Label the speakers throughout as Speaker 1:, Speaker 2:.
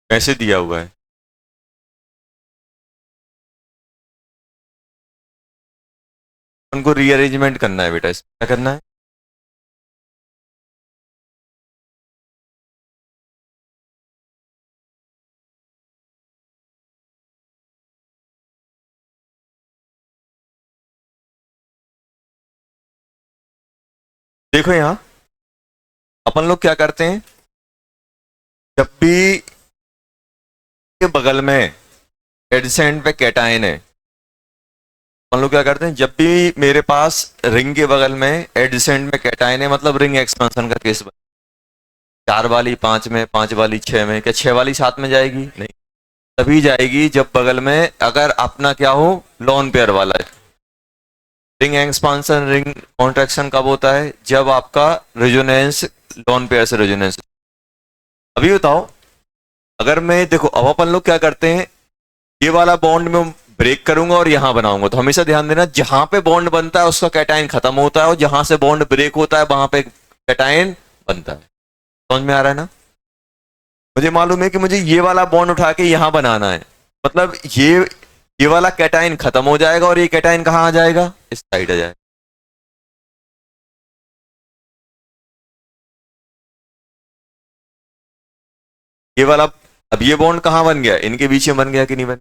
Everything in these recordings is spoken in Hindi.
Speaker 1: कैसे दिया हुआ है? उनको रीअरेंजमेंट करना है बेटा, इसमें क्या करना है? देखो यहाँ अपन लोग क्या करते हैं, जब भी के बगल में एडसेंट पे कैटायन है, अपन लोग क्या करते हैं, जब भी मेरे पास रिंग के बगल में एडसेंट में कैटायन है, मतलब रिंग एक्सपेंशन का केस बन, चार वाली पांच में, पांच वाली छह में, क्या छह वाली सात में जाएगी? नहीं। तभी जाएगी जब बगल में अगर अपना क्या हो, लॉन पेयर वाला है। रिंग एक्सपांसन रिंग कॉन्ट्रैक्शन कब होता है? जब आपका रेजोनेंस लॉन पेयर से रेजोनेंस। अभी बताओ, अगर मैं देखो, अब अपन लोग क्या करते हैं, ये वाला बॉन्ड में ब्रेक करूंगा और यहां बनाऊंगा, तो हमेशा ध्यान देना जहां पे बॉन्ड बनता है उसका कैटायन खत्म होता है, और जहां से बॉन्ड ब्रेक होता है वहां पे कैटायन बनता है। समझ में आ रहा है ना? मुझे मालूम है कि मुझे ये वाला बॉन्ड उठा के यहां बनाना है, मतलब ये वाला कैटायन खत्म हो जाएगा और ये कैटायन कहां आ जाएगा, इस साइड आ जाएगा। ये वाला, अब ये बॉन्ड कहां बन गया, इनके बीच में बन गया कि नहीं बन?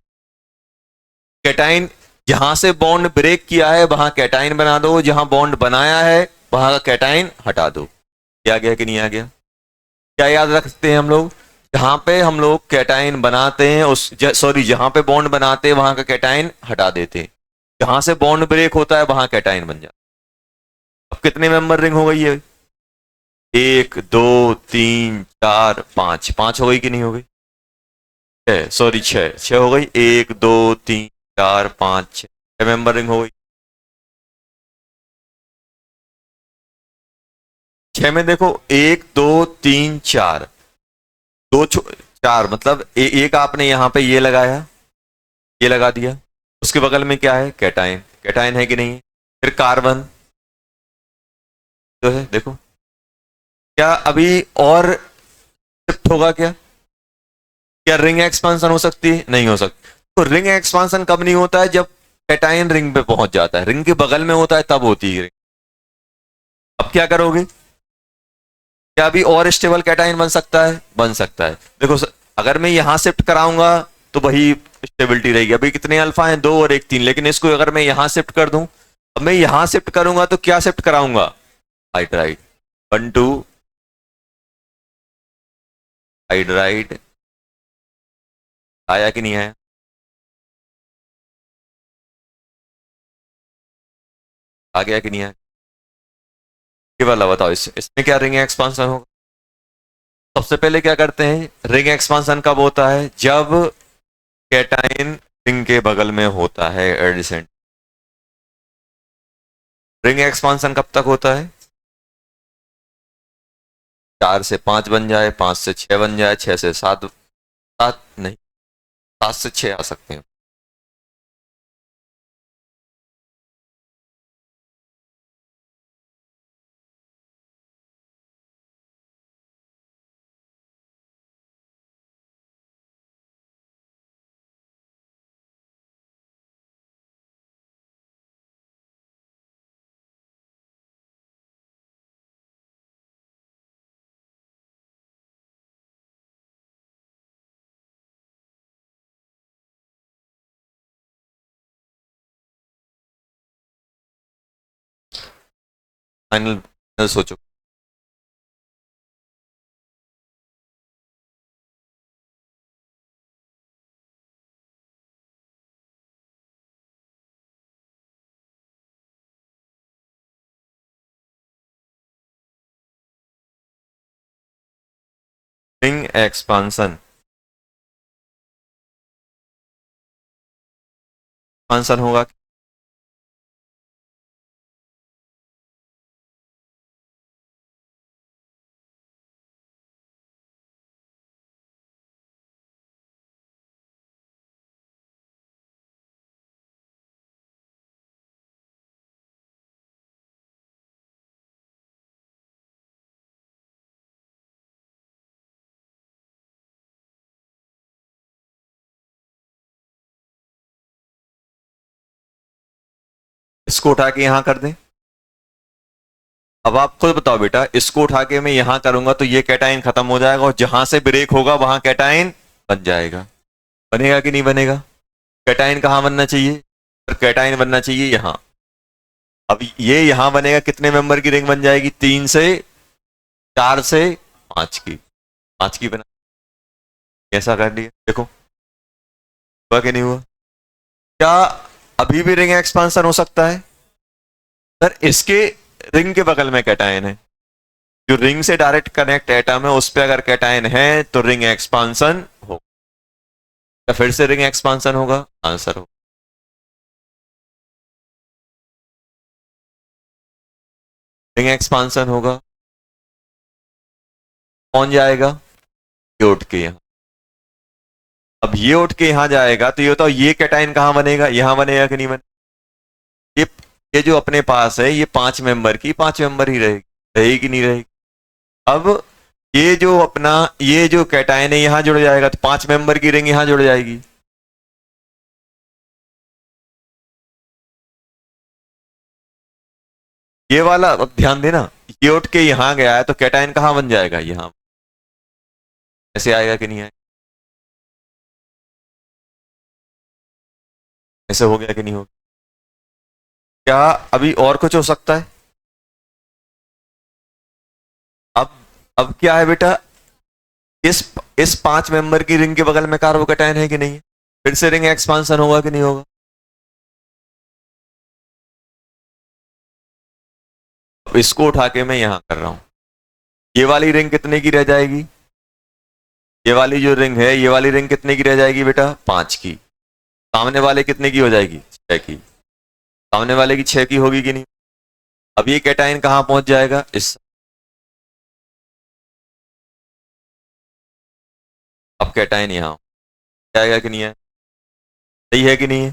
Speaker 1: कैटाइन, जहां से बॉन्ड ब्रेक किया है वहां कैटाइन बना दो, जहां बॉन्ड बनाया है वहां का कैटाइन हटा दो। क्या गया कि नहीं आ गया? क्या याद रखते हैं हम लोग? जहां पे हम लोग कैटाइन बनाते हैं उस सॉरी, जहां पे बॉन्ड बनाते हैं वहां का कैटाइन हटा देते हैं, जहां से बॉन्ड ब्रेक होता है वहां कैटाइन बन जाता है। अब कितने मेंबर रिंग हो गई है? एक, दो, तीन, चार, पांच, पांच हो गई कि नहीं हो गई? छह, सॉरी छह, छह हो गई। एक, दो, तीन, चार, पांच, छह, छह मेंबर रिंग हो गई। छह में देखो, एक, दो, तीन, चार, दो चार, मतलब एक आपने यहां पे ये लगाया, ये लगा दिया, उसके बगल में क्या है, कैटाइन, कैटाइन है कि नहीं? फिर कार्बन जो है, देखो, क्या अभी और शिफ्ट होगा क्या? क्या रिंग एक्सपांसन हो सकती है? नहीं हो सकती। तो रिंग एक्सपांसन कब नहीं होता है? जब कैटाइन रिंग पे पहुंच जाता है, रिंग के बगल में होता है तब होती है रिंग। अब क्या करोगे? क्या अभी और स्टेबल कैटाइन बन सकता है? बन सकता है। देखो अगर मैं यहां शिफ्ट कराऊंगा तो वही स्टेबिलिटी रहेगी। अभी कितने अल्फा हैं? दो और एक तीन, लेकिन इसको अगर मैं यहां शिफ्ट कर दूं, अब मैं यहां शिफ्ट करूंगा तो क्या शिफ्ट कराऊंगा? हाइड्राइड। वन टू हाइड्राइड, आया कि नहीं आया? आ गया कि नहीं आया? ये वाला बताओ, इसमें क्या रिंग एक्सपांसन होगा? सबसे पहले क्या करते हैं, रिंग एक्सपांसन कब होता है? जब कैटाइन रिंग के बगल में होता है एडिसेंट। रिंग एक्सपांसन कब तक होता है? चार से पांच बन जाए, पांच से छह बन जाए, छह से सात, सात नहीं, सात से छह आ सकते हैं। फाइनल सोचो। रिंग एक्सपांसन, एक्सपांसन होगा। इसको उठा के यहां कर दें। अब आप खुद बताओ बेटा, इसको उठा के मैं यहां करूंगा तो ये कैटाइन खत्म हो जाएगा और जहां से ब्रेक होगा वहां कैटाइन बन जाएगा। बनेगा कि नहीं बनेगा? कैटाइन कहां बनना चाहिए? कैटाइन बनना चाहिए यहां। अब ये यहां बनेगा, कितने मेंबर की रिंग बन जाएगी? 3 से 4 से 5 की। 5 की बना, कैसा कर लिया देखो, हुआ कि नहीं हुआ? क्या अभी भी रिंग एक्सपांसन हो सकता है? सर इसके रिंग के बगल में कैटायन है, जो रिंग से डायरेक्ट कनेक्ट एटम है उस पे अगर कैटायन है तो रिंग एक्सपांसन हो, या फिर से रिंग एक्सपांसन होगा? आंसर हो, रिंग एक्सपांसन होगा। कौन जाएगा? ये उठ के यहाँ। अब ये उठ के यहां जाएगा तो ये बताओ ये कैटायन कहां बनेगा? यहां बनेगा कि नहीं बनेगा? ये ये जो अपने पास है ये 5 मेंबर की 5 मेंबर ही रहेगी, रहेगी कि नहीं रहेगी? अब ये जो अपना ये जो कैटायन है यहां जुड़ जाएगा तो 5 मेंबर की रिंग यहां जुड़ जाएगी। ये वाला अब ध्यान देना, ये उठ के यहां गया है तो कैटायन कहां बन जाएगा? यहां। ऐसे आएगा कि नहीं आएगा? ऐसे हो गया कि नहीं हो? क्या अभी और कुछ हो सकता है? अब अब क्या है बेटा, इस इस 5 मेंबर की रिंग के बगल में कार्बोकैटायन है कि नहीं है? फिर से रिंग एक्सपांसन होगा कि नहीं होगा? अब इसको उठा के मैं यहां कर रहा हूं, ये वाली रिंग कितने की रह जाएगी? ये वाली जो रिंग है ये वाली रिंग कितने की रह जाएगी बेटा? 5 की। सामने वाले कितने की हो जाएगी? 6 की। सामने वाले की 6 की होगी कि नहीं? अब ये कैटायन कहां पहुंच जाएगा? इस, अब कैटायन यहां जाएगा कि नहीं है? सही है कि नहीं है?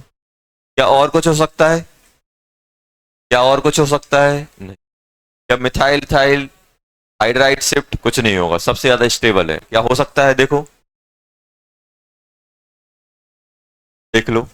Speaker 1: क्या और कुछ हो सकता है? क्या और कुछ हो सकता है? नहीं। क्या मिथाइल इथाइल हाइड्राइड शिफ्ट? कुछ नहीं होगा, सबसे ज्यादा स्टेबल है। क्या हो सकता है देखो, देख लो।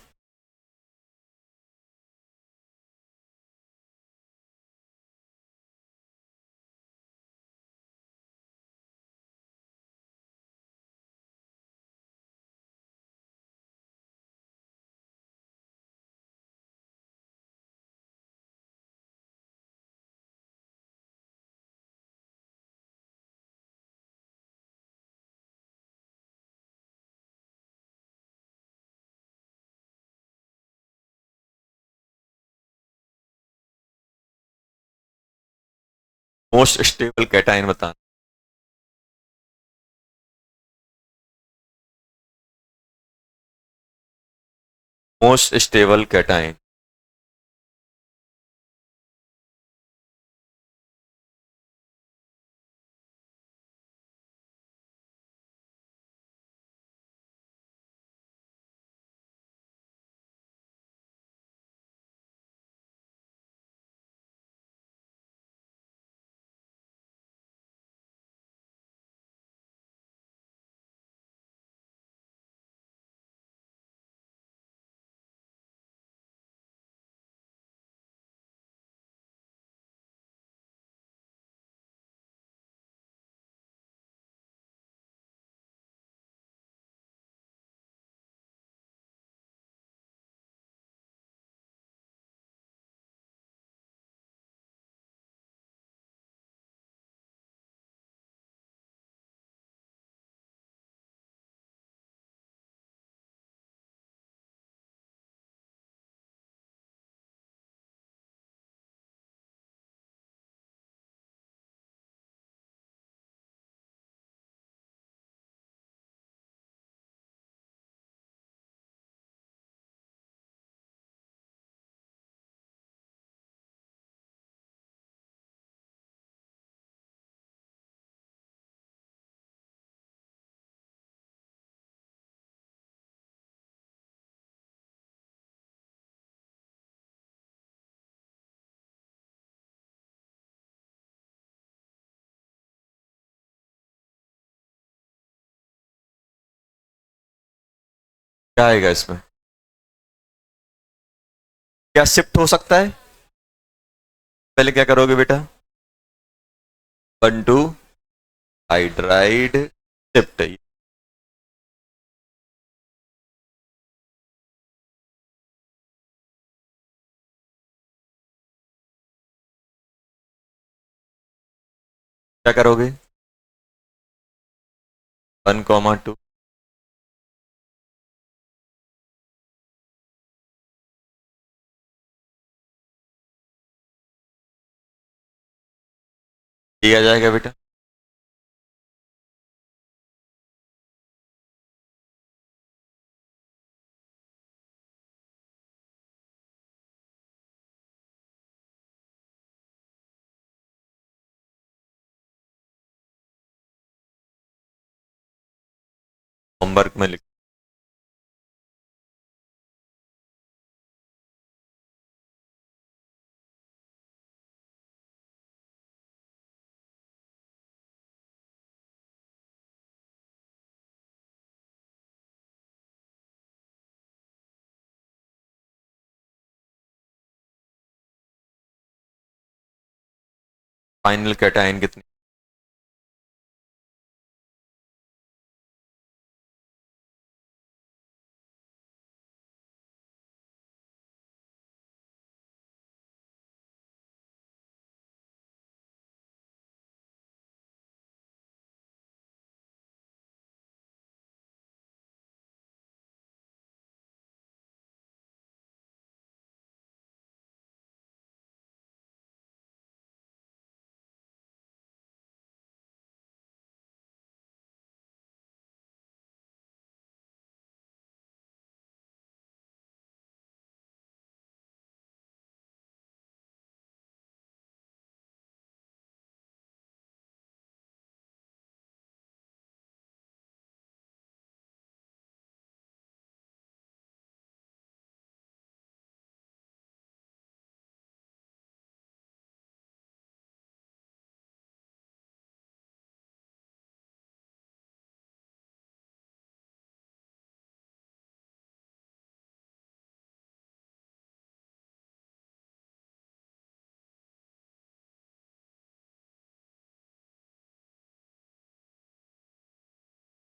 Speaker 1: मोस्ट स्टेबल कैटायन बताना। Most stable cation. क्या आएगा इसमें? क्या शिफ्ट हो सकता है? पहले क्या करोगे बेटा, 1 2 हाइड्राइड शिफ्ट। क्या करोगे, 1 2, ये आ जाएगा बेटा। होमवर्क में लिख, फाइनल कैटायन कितनी,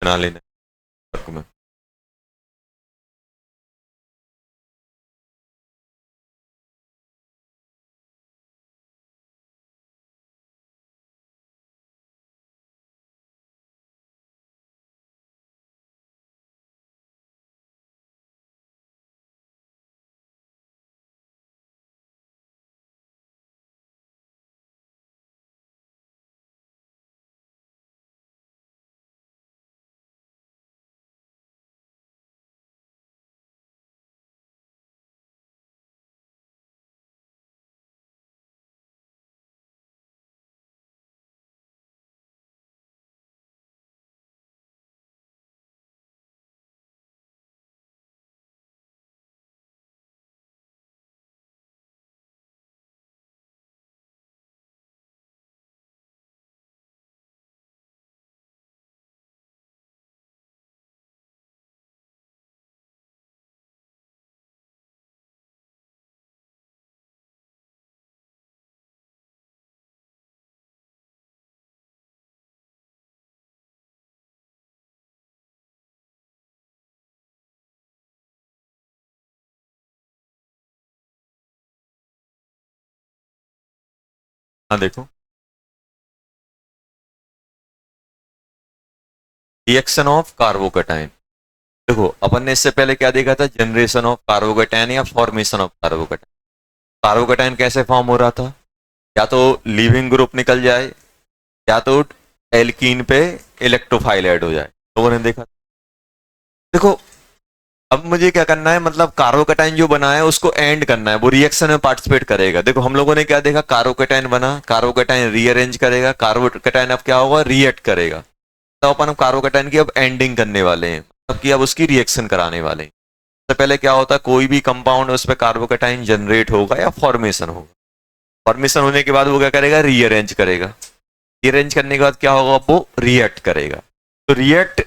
Speaker 1: बना लेना वर्क में। हाँ देखो, रिएक्शन ऑफ कार्बोकेटाइन। देखो अपन ने इससे पहले क्या देखा था, जनरेशन ऑफ कार्बोकेटाइन या फॉर्मेशन ऑफ कार्बोकेटाइन। कार्बोकेटाइन कैसे फॉर्म हो रहा था, या तो लीविंग ग्रुप निकल जाए, या तो एल्कीन पे इलेक्ट्रोफाइल ऐड हो जाए, लोगों ने देखा। देखो अब मुझे क्या करना है, मतलब कार्बोकेटाइन जो बना है उसको एंड करना है, वो रिएक्शन में पार्टिसिपेट करेगा। देखो हम लोगों ने क्या देखा, कार्बोकेटाइन बना, कार्बोकेटाइन रीअरेंज करेगा, कार्बोकेटाइन अब क्या होगा, रिएक्ट करेगा। तो अपन कार्बोकेटाइन की अब एंडिंग करने वाले हैं, मतलब कि अब उसकी रिएक्शन कराने वाले हैं। सबसे पहले क्या होता है, कोई भी कंपाउंड उस पर कार्बोकेटाइन जनरेट होगा या फॉर्मेशन होगा। फॉर्मेशन होने के बाद वो क्या करेगा, रीअरेंज करेगा। रीअरेंज करने के बाद क्या होगा, वो रिएक्ट करेगा। तो रिएक्ट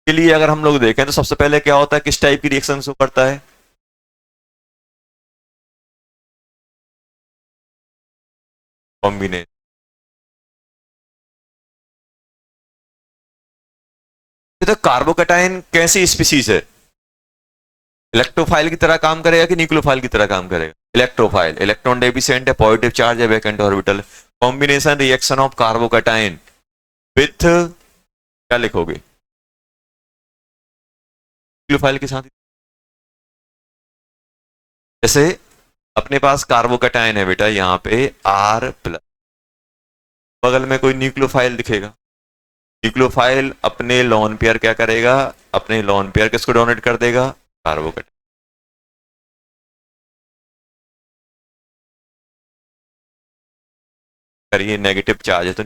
Speaker 1: के लिए अगर हम लोग देखें तो सबसे पहले क्या होता है, किस टाइप की रिएक्शन शो करता है, कॉम्बिनेशन। तो कार्बोकैटायन कैसी स्पीसीज है? इलेक्ट्रोफाइल की तरह काम करेगा कि न्यूक्लियोफाइल की तरह काम करेगा? इलेक्ट्रोफाइल, इलेक्ट्रॉन डेफिशिएंट है, पॉजिटिव चार्ज है, vacant orbital. Combination reaction of carbocation with, क्या लिखोगे न्यूक्लियोफाइल के साथ? जैसे अपने पास कार्बोकैटायन है बेटा, यहाँ पे आर प्लस, बगल में कोई न्यूक्लियोफाइल दिखेगा, न्यूक्लियोफाइल अपने लोन पेयर क्या करेगा, अपने लोन पेयर किसको डोनेट कर देगा? कार्बोकैटायन। करिए नेगेटिव चार्ज है तो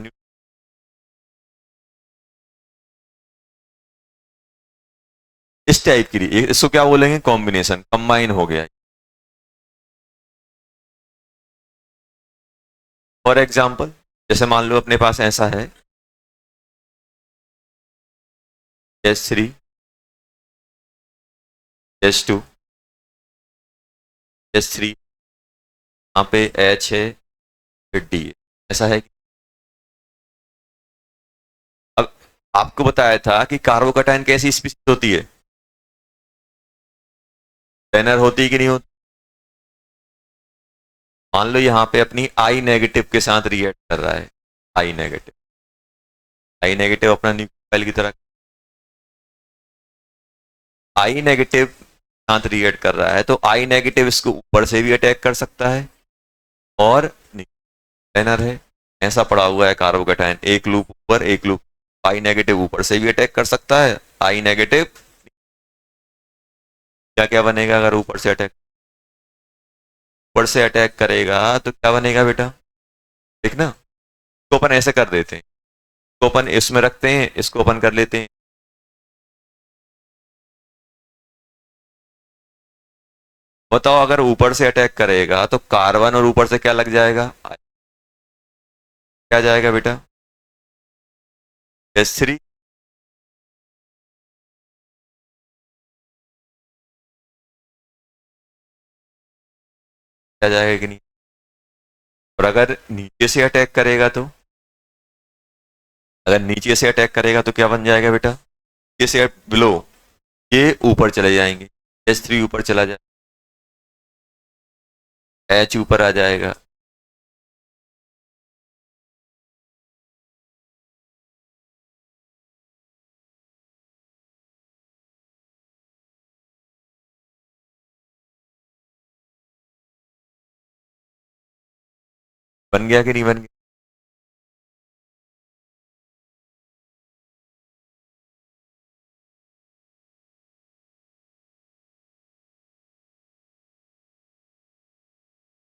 Speaker 1: इस टाइप की इसको क्या बोलेंगे? कॉम्बिनेशन, कंबाइन हो गया। फॉर एग्जाम्पल, जैसे मान लो अपने पास ऐसा है S3 S2 S3, यहाँ पे H है, फिर D है, ऐसा है। अब आपको बताया था कि कार्बोकैटायन कैसी स्पीशीज होती है, प्लेनर होती है कि नहीं होती? मान लो यहाँ पे अपनी आई नेगेटिव के साथ रिएक्ट कर रहा है, आई नेगेटिव, आई नेगेटिव अपना न्यूक्लियोफाइल की तरह, आई नेगेटिव साथ रिएक्ट कर रहा है, तो आई नेगेटिव इसको ऊपर से भी अटैक कर सकता है और प्लेनर है, ऐसा पड़ा हुआ है कार्बोकैटायन, एक लूप ऊपर एक लूप, आई नेगेटिव ऊपर से भी अटैक कर सकता है, आई नेगेटिव क्या क्या बनेगा अगर ऊपर से अटैक, ऊपर से अटैक करेगा तो क्या बनेगा बेटा? ठीक ना? इसको अपन ऐसे कर देते हैं, इसको अपन इसमें रखते हैं, इसको अपन कर लेते हैं। बताओ अगर ऊपर से अटैक करेगा तो कार्बन और ऊपर से क्या लग जाएगा? क्या जाएगा बेटा? S3, क्या जाएगा कि नहीं? और अगर नीचे से अटैक करेगा तो, अगर नीचे से अटैक करेगा तो क्या बन जाएगा बेटा? नीचे से बिलो, ये ऊपर चले जाएंगे, S3 ऊपर चला जाए, H ऊपर आ जाएगा, बन गया कि नहीं बन गया?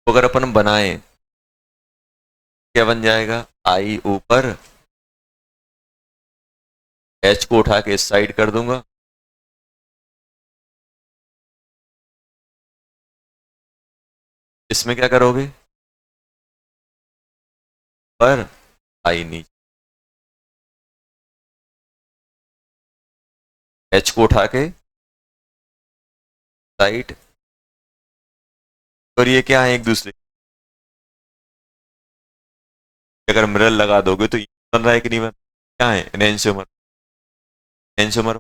Speaker 1: तो अगर अपन बनाए, क्या बन जाएगा? आई ऊपर, H को उठा के इस साइड कर दूंगा, इसमें क्या करोगे? पर आई नीचे, H को उठा के साइड, और ये क्या है एक दूसरे, अगर मिरर लगा दोगे तो ये बन रहा है कि नहीं बन, क्या है? Enantiomer, enantiomer.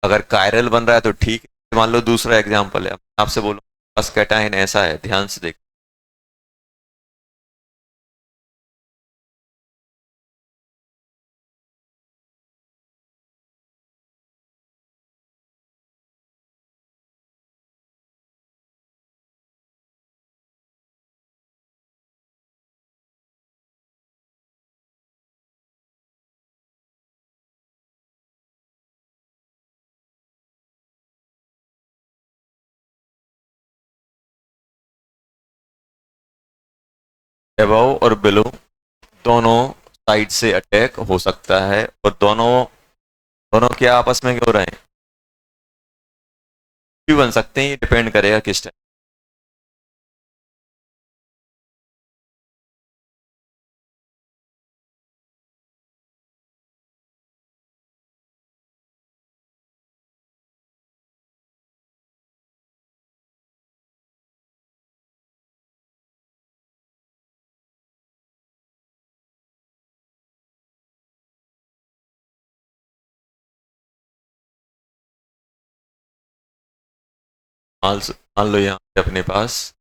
Speaker 1: अगर कायरल बन रहा है तो ठीक है। मान लो दूसरा एग्जांपल है, आपसे बोलो बस कैटायन ऐसा है, ध्यान से देख। अबव और बिलो दोनों साइड से अटैक हो सकता है, और दोनों दोनों क्या आपस में क्यों रहे हैं, भी बन सकते हैं, ये डिपेंड करेगा किस टाइम। मान लो यहाँ पे अपने पास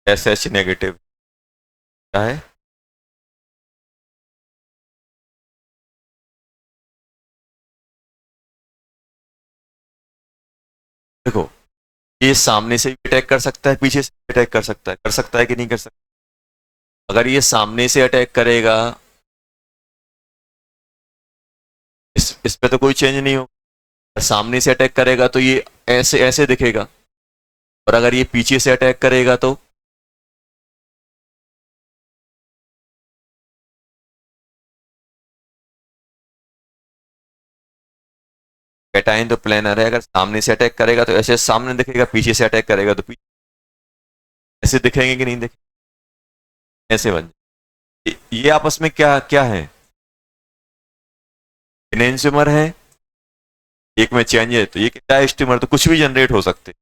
Speaker 1: SH नेगेटिव क्या है, देखो ये सामने से भी अटैक कर सकता है, पीछे से भी अटैक कर सकता है कि नहीं कर सकता। अगर ये सामने से अटैक करेगा, इस पे तो कोई चेंज नहीं होगा। सामने से अटैक करेगा तो ये ऐसे ऐसे दिखेगा, और अगर ये पीछे से अटैक करेगा तो कैटाइन तो प्लेनर है, अगर सामने से अटैक करेगा तो ऐसे सामने दिखेगा, पीछे से अटैक करेगा तो पीछे ऐसे दिखेंगे कि नहीं दिखेंगे, ऐसे बन जाए। ये आपस में क्या क्या है, इनेंसियमर है, एक में चेंज है, तो ये डायस्टीमर, तो कुछ भी जनरेट हो सकते,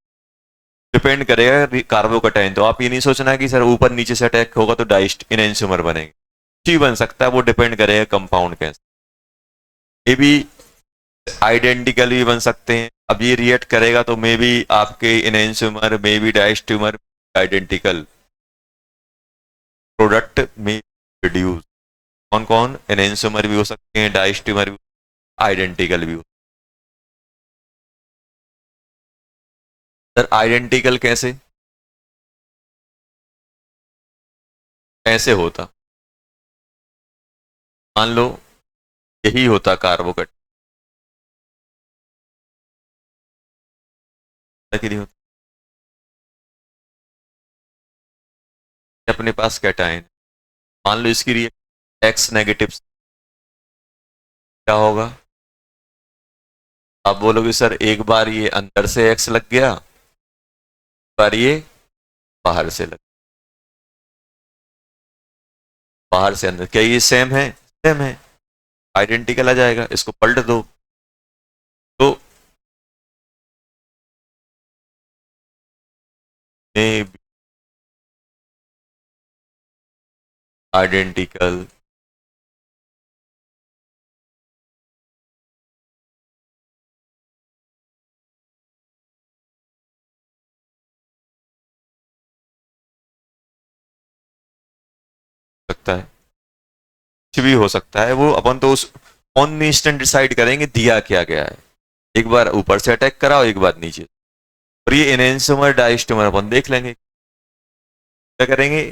Speaker 1: डिपेंड करेगा कार्बोकटाइन। तो आप ये नहीं सोचना कि सर ऊपर नीचे से अटैक होगा तो डाइस्ट इनेंसियमर बनेंगे, कुछ भी बन सकता है, वो डिपेंड करेगा कंपाउंड कैसे। ये भी आइडेंटिकल भी बन सकते हैं। अब ये रिएक्ट करेगा तो मे बी आपके इनेंसियमर मे बी डायस्टीमर आइडेंटिकल प्रोडक्ट में प्रोड्यूस। कौन कौन, एनेंसोमर भी हो सकते हैं, डाइस्टीमर भी, आइडेंटिकल भी हो। सर आइडेंटिकल कैसे, ऐसे होता, मान लो यही होता कार्बोकट कि नहीं होता, अपने पास कैटाइन, मान लो इसकी रिएक्ट एक्स नेगेटिव, क्या होगा, आप बोलोगे सर एक बार ये अंदर से एक्स लग गया, एक बार ये बाहर से लग, बाहर से अंदर, क्या ये सेम है, सेम है, आइडेंटिकल आ जाएगा, इसको पलट दो तो आइडेंटिकल, सकता है, कुछ भी हो सकता है, वो अपन तो उस ऑन इंस्टेंट डिसाइड करेंगे दिया क्या गया है। एक बार ऊपर से अटैक कराओ, एक बार नीचे, और ये एनेंसोमर डायस्टोमर अपन देख लेंगे क्या करेंगे,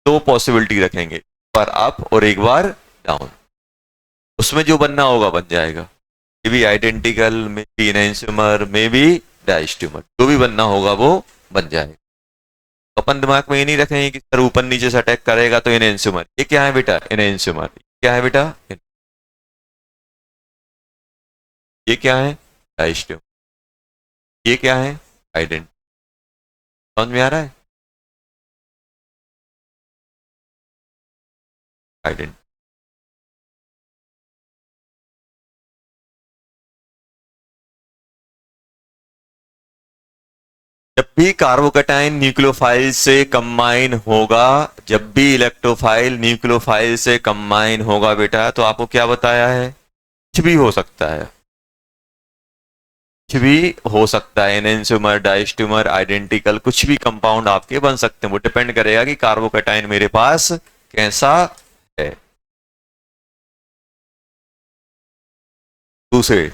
Speaker 1: दो पॉसिबिलिटी रखेंगे, एक बार अप और एक बार डाउन, उसमें जो बनना होगा बन जाएगा, may be identical, may be enantiomer, may be diastereomer, जो भी बनना होगा वो बन जाएगा। अपन दिमाग में ये नहीं रखेंगे कि सर ऊपर नीचे से अटैक करेगा तो एनेंसोमर, ये क्या है बेटा, एनेंसोमर, क्या है बेटा, ये क्या है, डायस्टोमर, ये क्या है, आइडेंटिटी। समझ में आ रहा है, आइडेंटिटी। जब भी कार्बोकैटायन न्यूक्लियोफाइल से कंबाइन होगा, जब भी इलेक्ट्रोफाइल न्यूक्लियोफाइल से कंबाइन होगा बेटा, तो आपको क्या बताया है, कुछ भी हो सकता है, कुछ भी हो सकता है, एनेंसियोमर डायस्टोमर आइडेंटिकल कुछ भी कंपाउंड आपके बन सकते हैं, वो डिपेंड करेगा कि कार्बोकैटायन मेरे पास कैसा है। दूसरे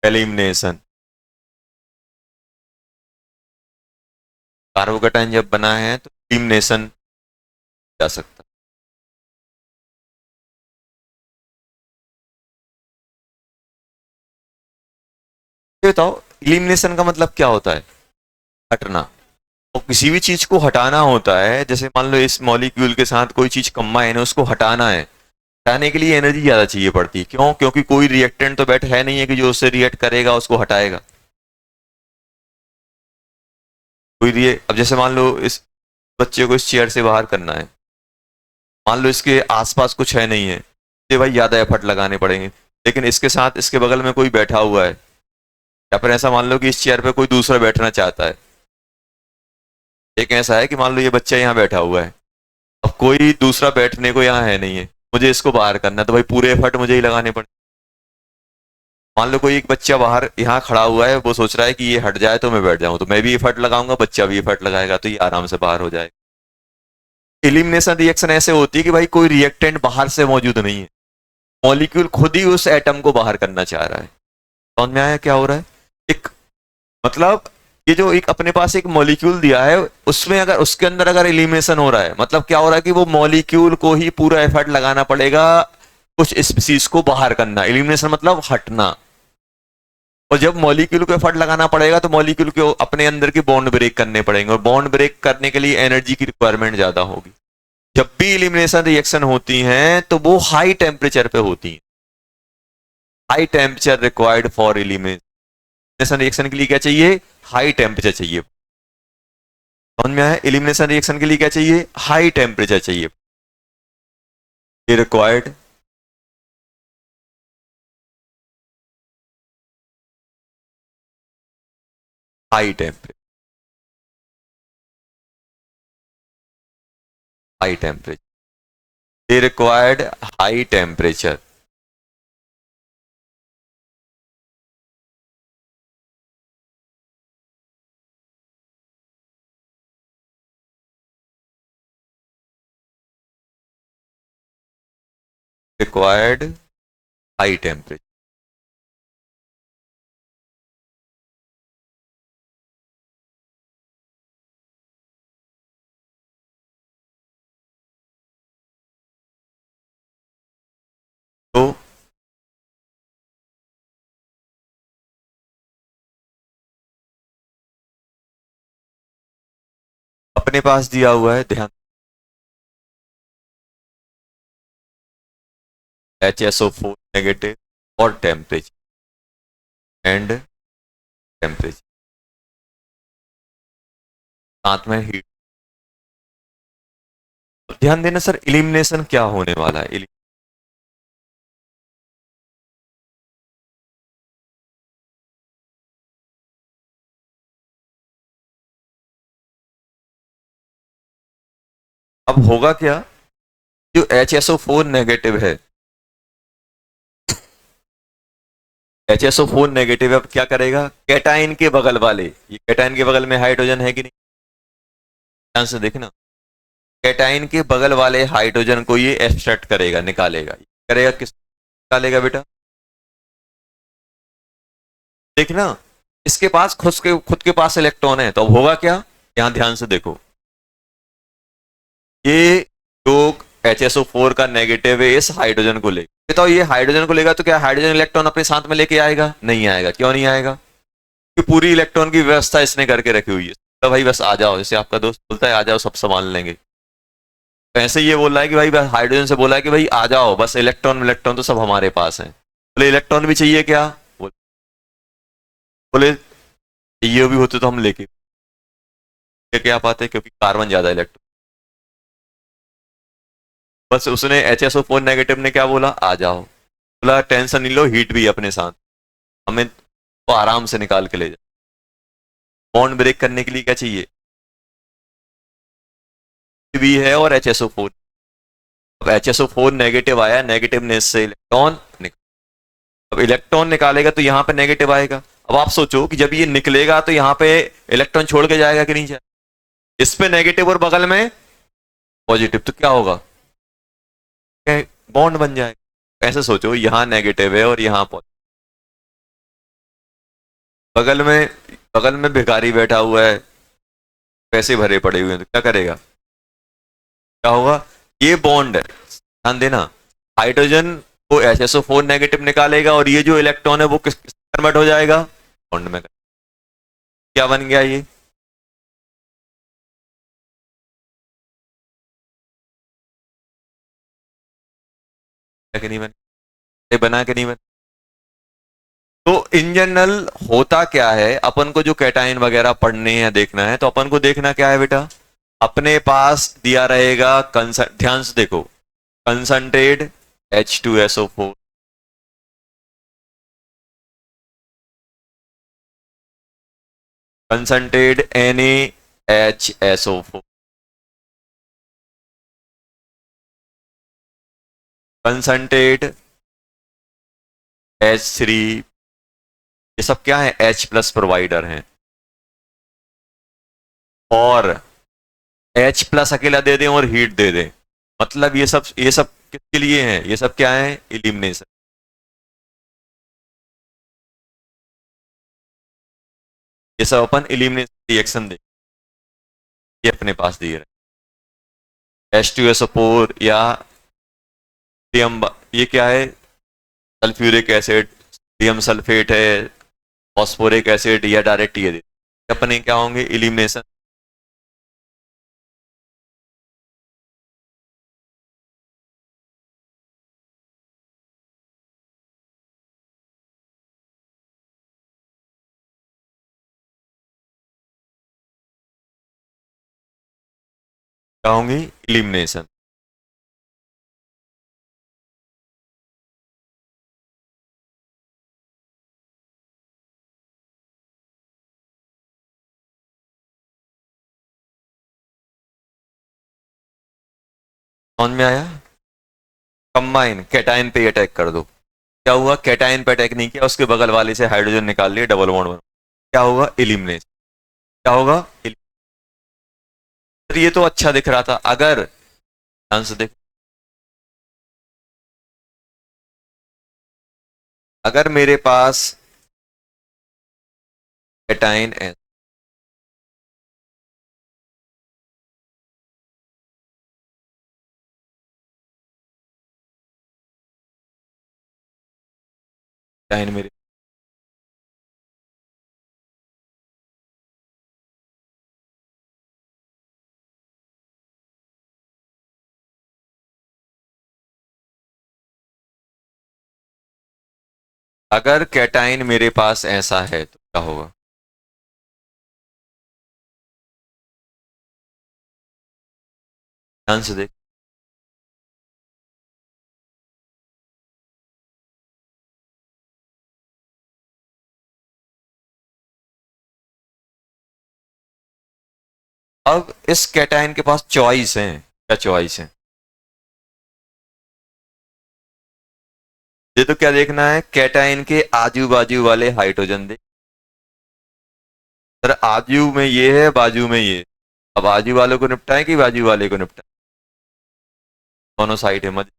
Speaker 1: एलिमिनेशन, कार्बोकैटायन जब बना है तो एलिमिनेशन जा सकता है। बताओ एलिमिनेशन का मतलब क्या होता है, हटना, तो किसी भी चीज को हटाना होता है, जैसे मान लो इस मॉलिक्यूल के साथ कोई चीज कंबाइन है, उसको हटाना है, हटाने के लिए एनर्जी ज्यादा चाहिए पड़ती है, क्यों, क्योंकि कोई रिएक्टेंट तो बैठ है नहीं है कि जो उससे रिएक्ट करेगा उसको हटाएगा, कोई रिए, अब जैसे मान लो इस बच्चे को इस चेयर से बाहर करना है, मान लो इसके आसपास कुछ है नहीं है, तो भाई ज्यादा एफर्ट लगाने पड़ेंगे, लेकिन इसके साथ इसके बगल में कोई बैठा हुआ है, या फिर ऐसा मान लो कि इस चेयर पे कोई दूसरा बैठना चाहता है, एक ऐसा है कि मान लो ये बच्चा यहाँ बैठा हुआ है, अब कोई दूसरा बैठने को यहाँ है नहीं है, मुझे इसको बाहर करना है, तो भाई पूरे एफर्ट मुझे ही लगाने पड़े। मान लो कोई एक बच्चा बाहर यहाँ खड़ा हुआ है, वो सोच रहा है कि ये हट जाए तो मैं बैठ जाऊं, तो मैं भी एफर्ट लगाऊंगा, बच्चा भी एफर्ट लगाएगा, तो ये आराम से बाहर हो जाएगा। एलिमिनेशन रिएक्शन ऐसे होती है कि भाई कोई रिएक्टेंट बाहर से मौजूद नहीं है, मॉलिक्यूल खुद ही उस एटम को बाहर करना चाह रहा है। समझ में आया क्या हो रहा है? एक मतलब ये जो एक अपने पास एक मॉलिक्यूल दिया है, उसमें अगर उसके अंदर अगर एलिमिनेशन हो रहा है, मतलब क्या हो रहा है कि वो मॉलिक्यूल को ही पूरा एफर्ट लगाना पड़ेगा कुछ स्पीसीज को बाहर करना। एलिमिनेशन मतलब हटना। और जब मॉलिक्यूल को एफर्ट लगाना पड़ेगा तो मॉलिक्यूल को अपने अंदर की बॉन्ड ब्रेक करने पड़ेंगे, और बॉन्ड ब्रेक करने के लिए एनर्जी की रिक्वायरमेंट ज्यादा होगी। जब भी एलिमिनेशन रिएक्शन होती हैं तो वो हाई टेम्परेचर पे होती हैं। High temperature required for elimination reaction के लिए क्या चाहिए? हाई टेम्परेचर चाहिए। समझ में आया? एलिमिनेशन रिएक्शन के लिए क्या चाहिए? हाई टेम्परेचर चाहिए। ये required high temperature, high temperature, ये required high temperature. Required high temperature. तो अपने पास दिया हुआ है, ध्यान, HSO4 नेगेटिव और टेम्परेचर एंड टेम्परेचर, साथ में हीट। ध्यान देना सर, इलिमिनेशन क्या होने वाला है? अब होगा क्या? जो HSO4 नेगेटिव है, HSO4 नेगेटिव अब क्या करेगा? कैटाइन के बगल वाले, ये कैटाइन के बगल में हाइड्रोजन है कि नहीं, ध्यान से देखना। कैटाइन के बगल वाले हाइड्रोजन को ये एक्सट्रैक्ट करेगा, निकालेगा। करेगा किस निकालेगा बेटा? देखना, इसके पास खुद के पास इलेक्ट्रॉन है, तो अब होगा क्या? यहां ध्यान से देखो, ये जो HSO4 का नेगेटिव है इस हाइड्रोजन को लेगा, बताओ ये हाइड्रोजन को लेगा तो क्या हाइड्रोजन इलेक्ट्रॉन अपने साथ में लेके आएगा? नहीं आएगा। क्यों नहीं आएगा? कि पूरी इलेक्ट्रॉन की व्यवस्था इसने करके रखी हुई है, तो भाई बस आ जाओ, जैसे आपका दोस्त बोलता है आ जाओ सब संभाल लेंगे, तो ऐसे ये बोल रहा है कि भाई बस हाइड्रोजन से बोला है कि भाई आ जाओ, बस इलेक्ट्रॉन इलेक्ट्रॉन तो सब हमारे पास है। बोले इलेक्ट्रॉन भी चाहिए क्या? बोले चाहिए भी होते तो हम लेके आ पाते, क्योंकि कार्बन ज्यादा इलेक्ट्रॉन। बस उसने HSO4 नेगेटिव ने क्या बोला? आ जाओ। बोला टेंशन नहीं लो, हीट भी है अपने साथ, हमें तो आराम से निकाल के ले जाओ। बॉन्ड ब्रेक करने के लिए क्या चाहिए? भी है और HSO4। अब HSO4 नेगेटिव आया, नेगेटिवनेस से इलेक्ट्रॉन अब इलेक्ट्रॉन निकालेगा तो यहाँ पे नेगेटिव आएगा। अब आप सोचो कि जब ये निकलेगा तो यहाँ पे इलेक्ट्रॉन छोड़ के जाएगा कि नहीं जाएगा? इस पे नेगेटिव और बगल में पॉजिटिव, तो क्या होगा? बॉन्ड बन जाएगा। ऐसे सोचो, यहाँ नेगेटिव है और यहाँ पॉजिटिव, बगल में बगल में भिखारी बैठा हुआ है, पैसे भरे पड़े हुए हैं, तो क्या करेगा? क्या होगा? ये बॉन्ड है, ध्यान देना, हाइड्रोजन को HSO4 नेगेटिव निकालेगा और ये जो इलेक्ट्रॉन है वो किस कन्वर्ट हो जाएगा? बॉन्ड में। क्या बन गया ये? कि नहीं बना? बना कि नहीं बना? तो इन जनरल होता क्या है, अपन को जो कैटाइन वगैरह पढ़ने या देखना है, तो अपन को देखना क्या है बेटा? अपने पास दिया रहेगा ध्यान से देखो, concentrate H2SO4, concentrate NaHSO4, concentrate H3, ये सब क्या है, H+ प्रोवाइडर हैं। और H+ अकेला दे दें और हीट दे दें, मतलब ये सब किसके लिए हैं, ये सब क्या है, इलिमिनेशन। ये सब अपन इलिमिनेशन रिएक्शन दे, ये अपने पास दिए रहे। H2SO4 या ये क्या है, सल्फ्यूरिक एसिड, सोडियम सल्फेट है, फॉस्फोरिक एसिड, या डायरेक्ट ये दे, अपने क्या होंगे, इलिमिनेशन। क्या होंगी, इलिमिनेशन। समझ में आया। कंबाइन कैटायन पे अटैक कर दो, क्या हुआ, कैटायन पे अटैक नहीं किया, उसके बगल वाले से हाइड्रोजन निकाल लिए, डबल बॉन्ड बना, क्या होगा, इलिमिनेशन। क्या होगा, ये तो अच्छा दिख रहा था। अगर ध्यान से देख, अगर मेरे पास कैटायन है, कैटायन मेरे, अगर कैटायन मेरे पास ऐसा है तो क्या होगा, ध्यान से देख। अब इस कैटायन के पास चॉइस है, क्या चॉइस है, ये तो क्या देखना है, कैटायन के आजू बाजू वाले हाइड्रोजन देख। सर आजू में ये है, बाजू में ये, अब आजू वालों को निपटाएं कि बाजू वाले को निपटाएं, दोनों साइड है, मत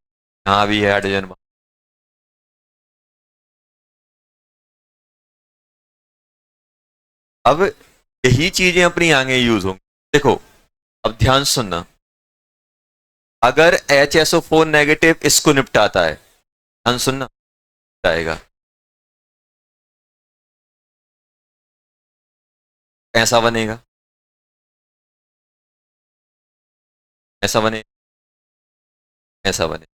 Speaker 1: यहाँ भी है हाइड्रोजन। अब यही चीजें अपनी आगे यूज होंगी। देखो अब ध्यान सुनना, अगर HSO4 नेगेटिव इसको निपटाता है, ध्यान सुनना, जाएगा ऐसा बनेगा, ऐसा बने, ऐसा बने।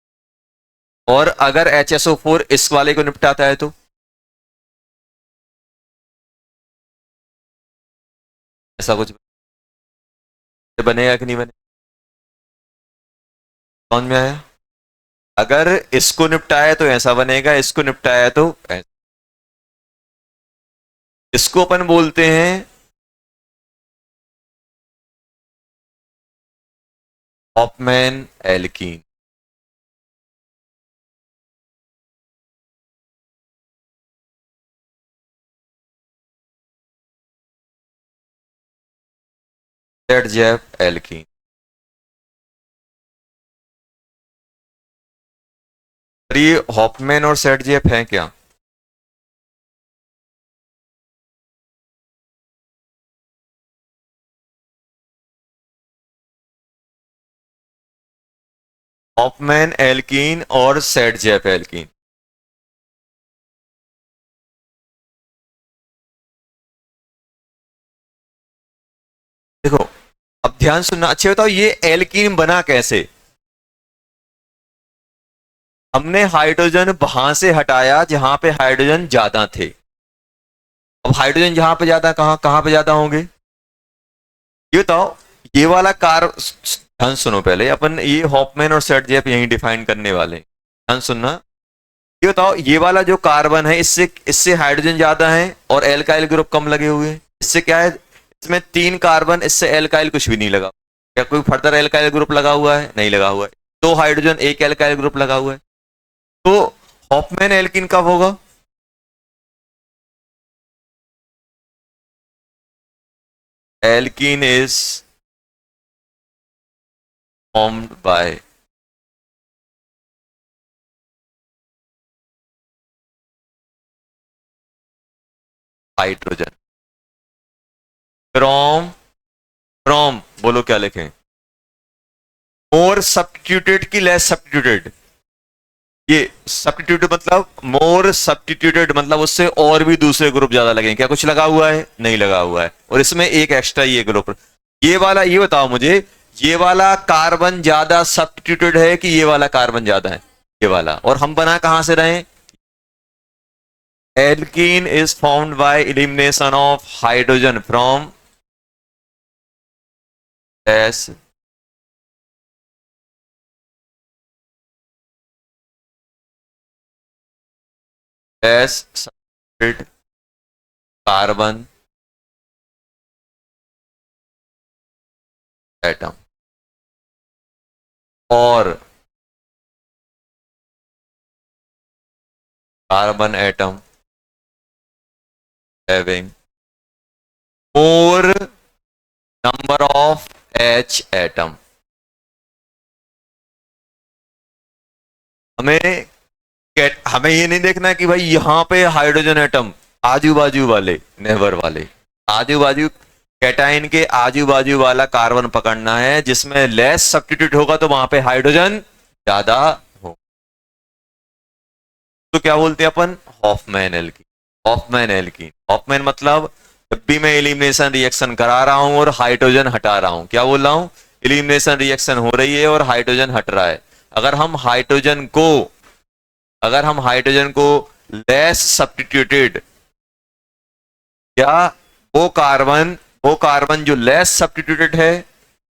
Speaker 1: और अगर HSO4 इस वाले को निपटाता है तो ऐसा कुछ बनेगा कि नहीं बने, समझ में आया। अगर इसको निपटाया तो ऐसा बनेगा, इसको निपटाया तो ऐसा। इसको अपन बोलते हैं हॉफमैन एल्कीन। Jeff alkene. ये हॉफमैन और सेट जेफ है क्या, हॉफमैन एल्कीन और सेट जेफ एल्कीन। देखो अब ध्यान सुनना, अच्छे बताओ ये एल्कीन बना कैसे। हमने हाइड्रोजन वहां से हटाया जहां पे हाइड्रोजन ज्यादा थे। अब हाइड्रोजन जहां पे ज्यादा, कहां कहां पे ज्यादा होंगे, ये बताओ। ये वाला कार, ध्यान सुनो, पहले अपन ये हॉफमैन और सेट जेफ यही डिफाइन करने वाले हैं, ध्यान सुनना। ये बताओ, ये वाला जो कार्बन है इससे इससे हाइड्रोजन ज्यादा है और एल्काइल ग्रुप कम लगे हुए हैं। इससे क्या है, इसमें 3 कार्बन, इससे एल्काइल कुछ भी नहीं लगा। क्या कोई फर्दर एल्काइल ग्रुप लगा हुआ है, नहीं लगा हुआ है। 2 हाइड्रोजन 1 एल्काइल ग्रुप लगा हुआ है। तो हॉफमैन एल्किन कब होगा? Alkene is formed by hydrogen from, from बोलो क्या लिखें? मोर सब्स्टिट्यूटेड की लेस सब्स्टिट्यूटेड? ये सब्स्टिट्यूट मतलब मोर सब्स्टिट्यूटेड मतलब उससे और भी दूसरे ग्रुप ज्यादा लगे, क्या कुछ लगा हुआ है? नहीं लगा हुआ है, और इसमें एक एक्स्ट्रा ये ग्रुप। ये वाला, ये बताओ मुझे, ये वाला कार्बन ज्यादा सब्स्टिट्यूटेड है कि ये वाला कार्बन ज्यादा है? ये वाला। और हम बना कहां से रहे? Alkene is formed by elimination of hydrogen from S S substituted carbon atom, और carbon atom having more number of H atom. हमें हमें ये नहीं देखना है कि भाई यहां पे हाइड्रोजन एटम, आजू बाजू वाले, नेवर वाले, आजू बाजू कैटाइन के आजू बाजू वाला कार्बन पकड़ना है, जिसमें लेस सब्स्टिट्यूट होगा तो वहां पे हाइड्रोजन ज्यादा हो। तो क्या बोलते हैं अपन? Hofmann alkene. Hofmann alkene, Hofmann मतलब जब भी मैं एलिमिनेशन रिएक्शन करा रहा हूं और हाइड्रोजन हटा रहा हूं, क्या बोल रहा हूं? एलिमिनेशन रिएक्शन हो रही है और हाइड्रोजन हट रहा है। अगर हम हाइड्रोजन को, अगर हम हाइड्रोजन को लेस सब्स्टिट्यूटेड, या वो कार्बन, वो कार्बन जो लेस सब्स्टिट्यूटेड है,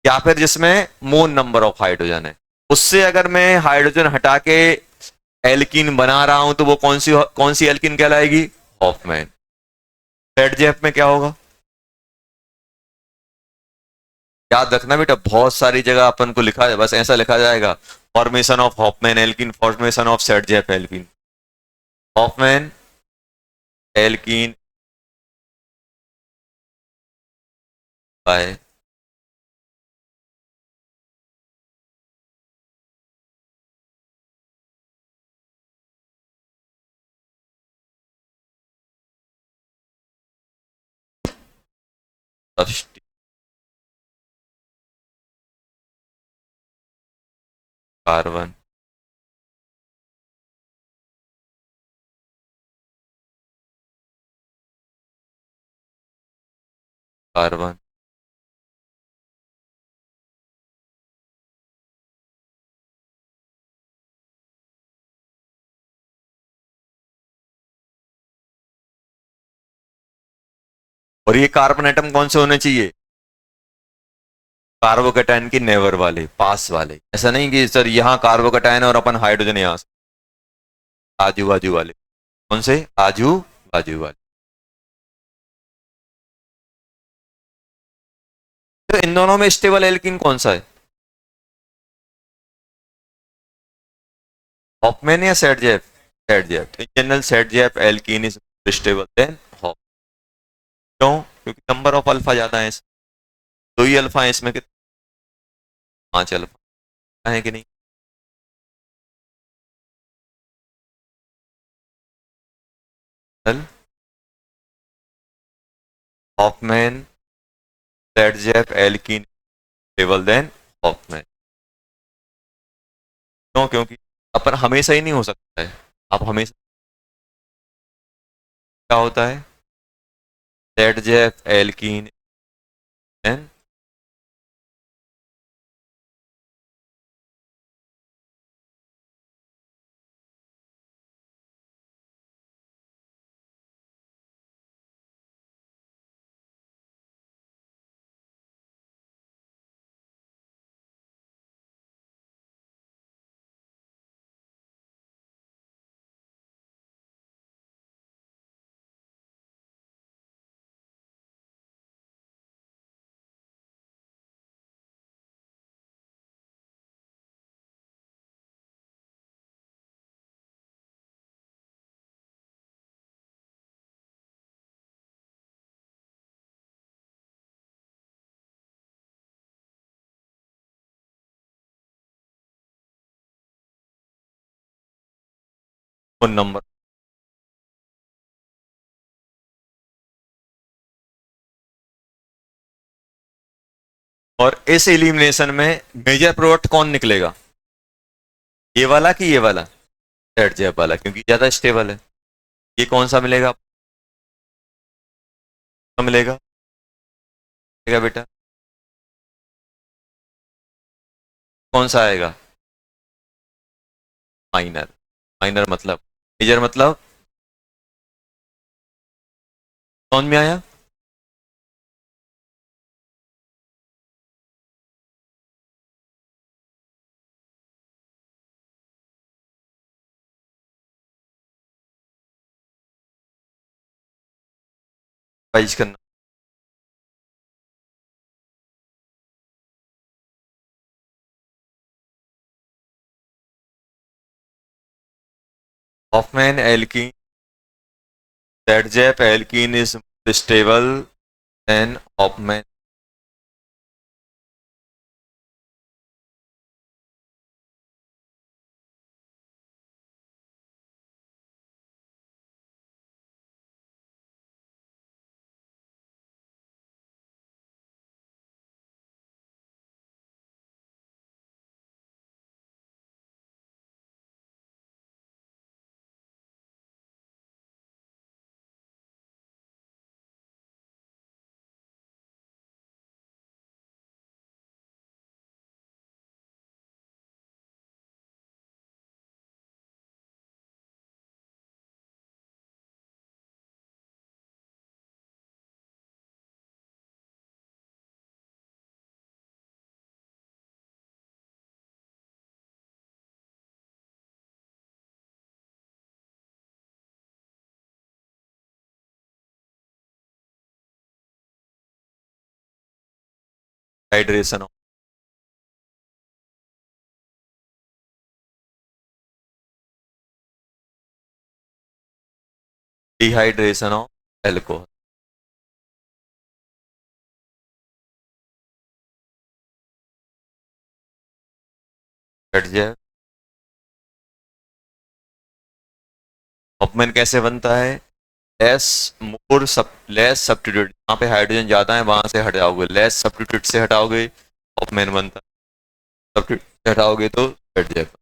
Speaker 1: या फिर जिसमें मोर नंबर ऑफ हाइड्रोजन है, उससे अगर मैं हाइड्रोजन हटा के एल्कीन बना रहा हूं, तो वो कौन सी एल्कीन कहलाएगी? हॉफमैन। जेड में क्या होगा? याद रखना बेटा, बहुत सारी जगह अपन को लिखा है, बस ऐसा लिखा जाएगा, formation of Hofmann alkene, formation of Saytzeff alkene. Hofmann alkene by carbon carbon और ये कार्बन एटम कौन से होने चाहिए? कार्बोकेटाइन की नेवर वाले, पास वाले। ऐसा नहीं कि सर यहाँ कार्बोकेटाइन और अपन हाइड्रोजन यहाँ से, आजू बाजू वाले। कौन से? आजू बाजू वाले। तो इन दोनों में स्टेबल एल्कीन कौन सा है? हॉफमैन या Saytzeff? Saytzeff. In general Saytzeff alkene is stable than Hof. क्यों? क्योंकि नंबर ऑफ अल्फा ज्यादा है, दो ही अल्फा है इसमें, कितने? 5 अल्फा है कि नहीं? Hofmann Saytzeff alkene stable than Hofmann. क्यों? क्योंकि अपन हमेशा ही नहीं हो सकता है। आप हमेशा, क्या होता है? Saytzeff alkene than phone number. और इस एलिमिनेशन में मेजर प्रोडक्ट कौन निकलेगा, ये वाला कि ये वाला, जेड जैप वाला, क्योंकि ज्यादा स्टेबल है। ये कौन सा मिलेगा, मिलेगा मिलेगा बेटा, कौन सा आएगा, माइनर। माइनर मतलब, मेजर मतलब, कौन में आया, वाइज करना। Hofmann alkene, Saytzeff alkene is stable than Hofmann. Hydration, dehydration of alcohol. Saytzeff, Hofmann कैसे बनता है, लेस मोर सब लेस सब्स्टिट्यूट, जहाँ पे हाइड्रोजन ज्यादा है वहां से हट जाओगे, लेस सब्स्टिट्यूट से हटाओगे हॉफमैन बनता है, सब्स्टिट्यूट से हटाओगे तो Z JAP.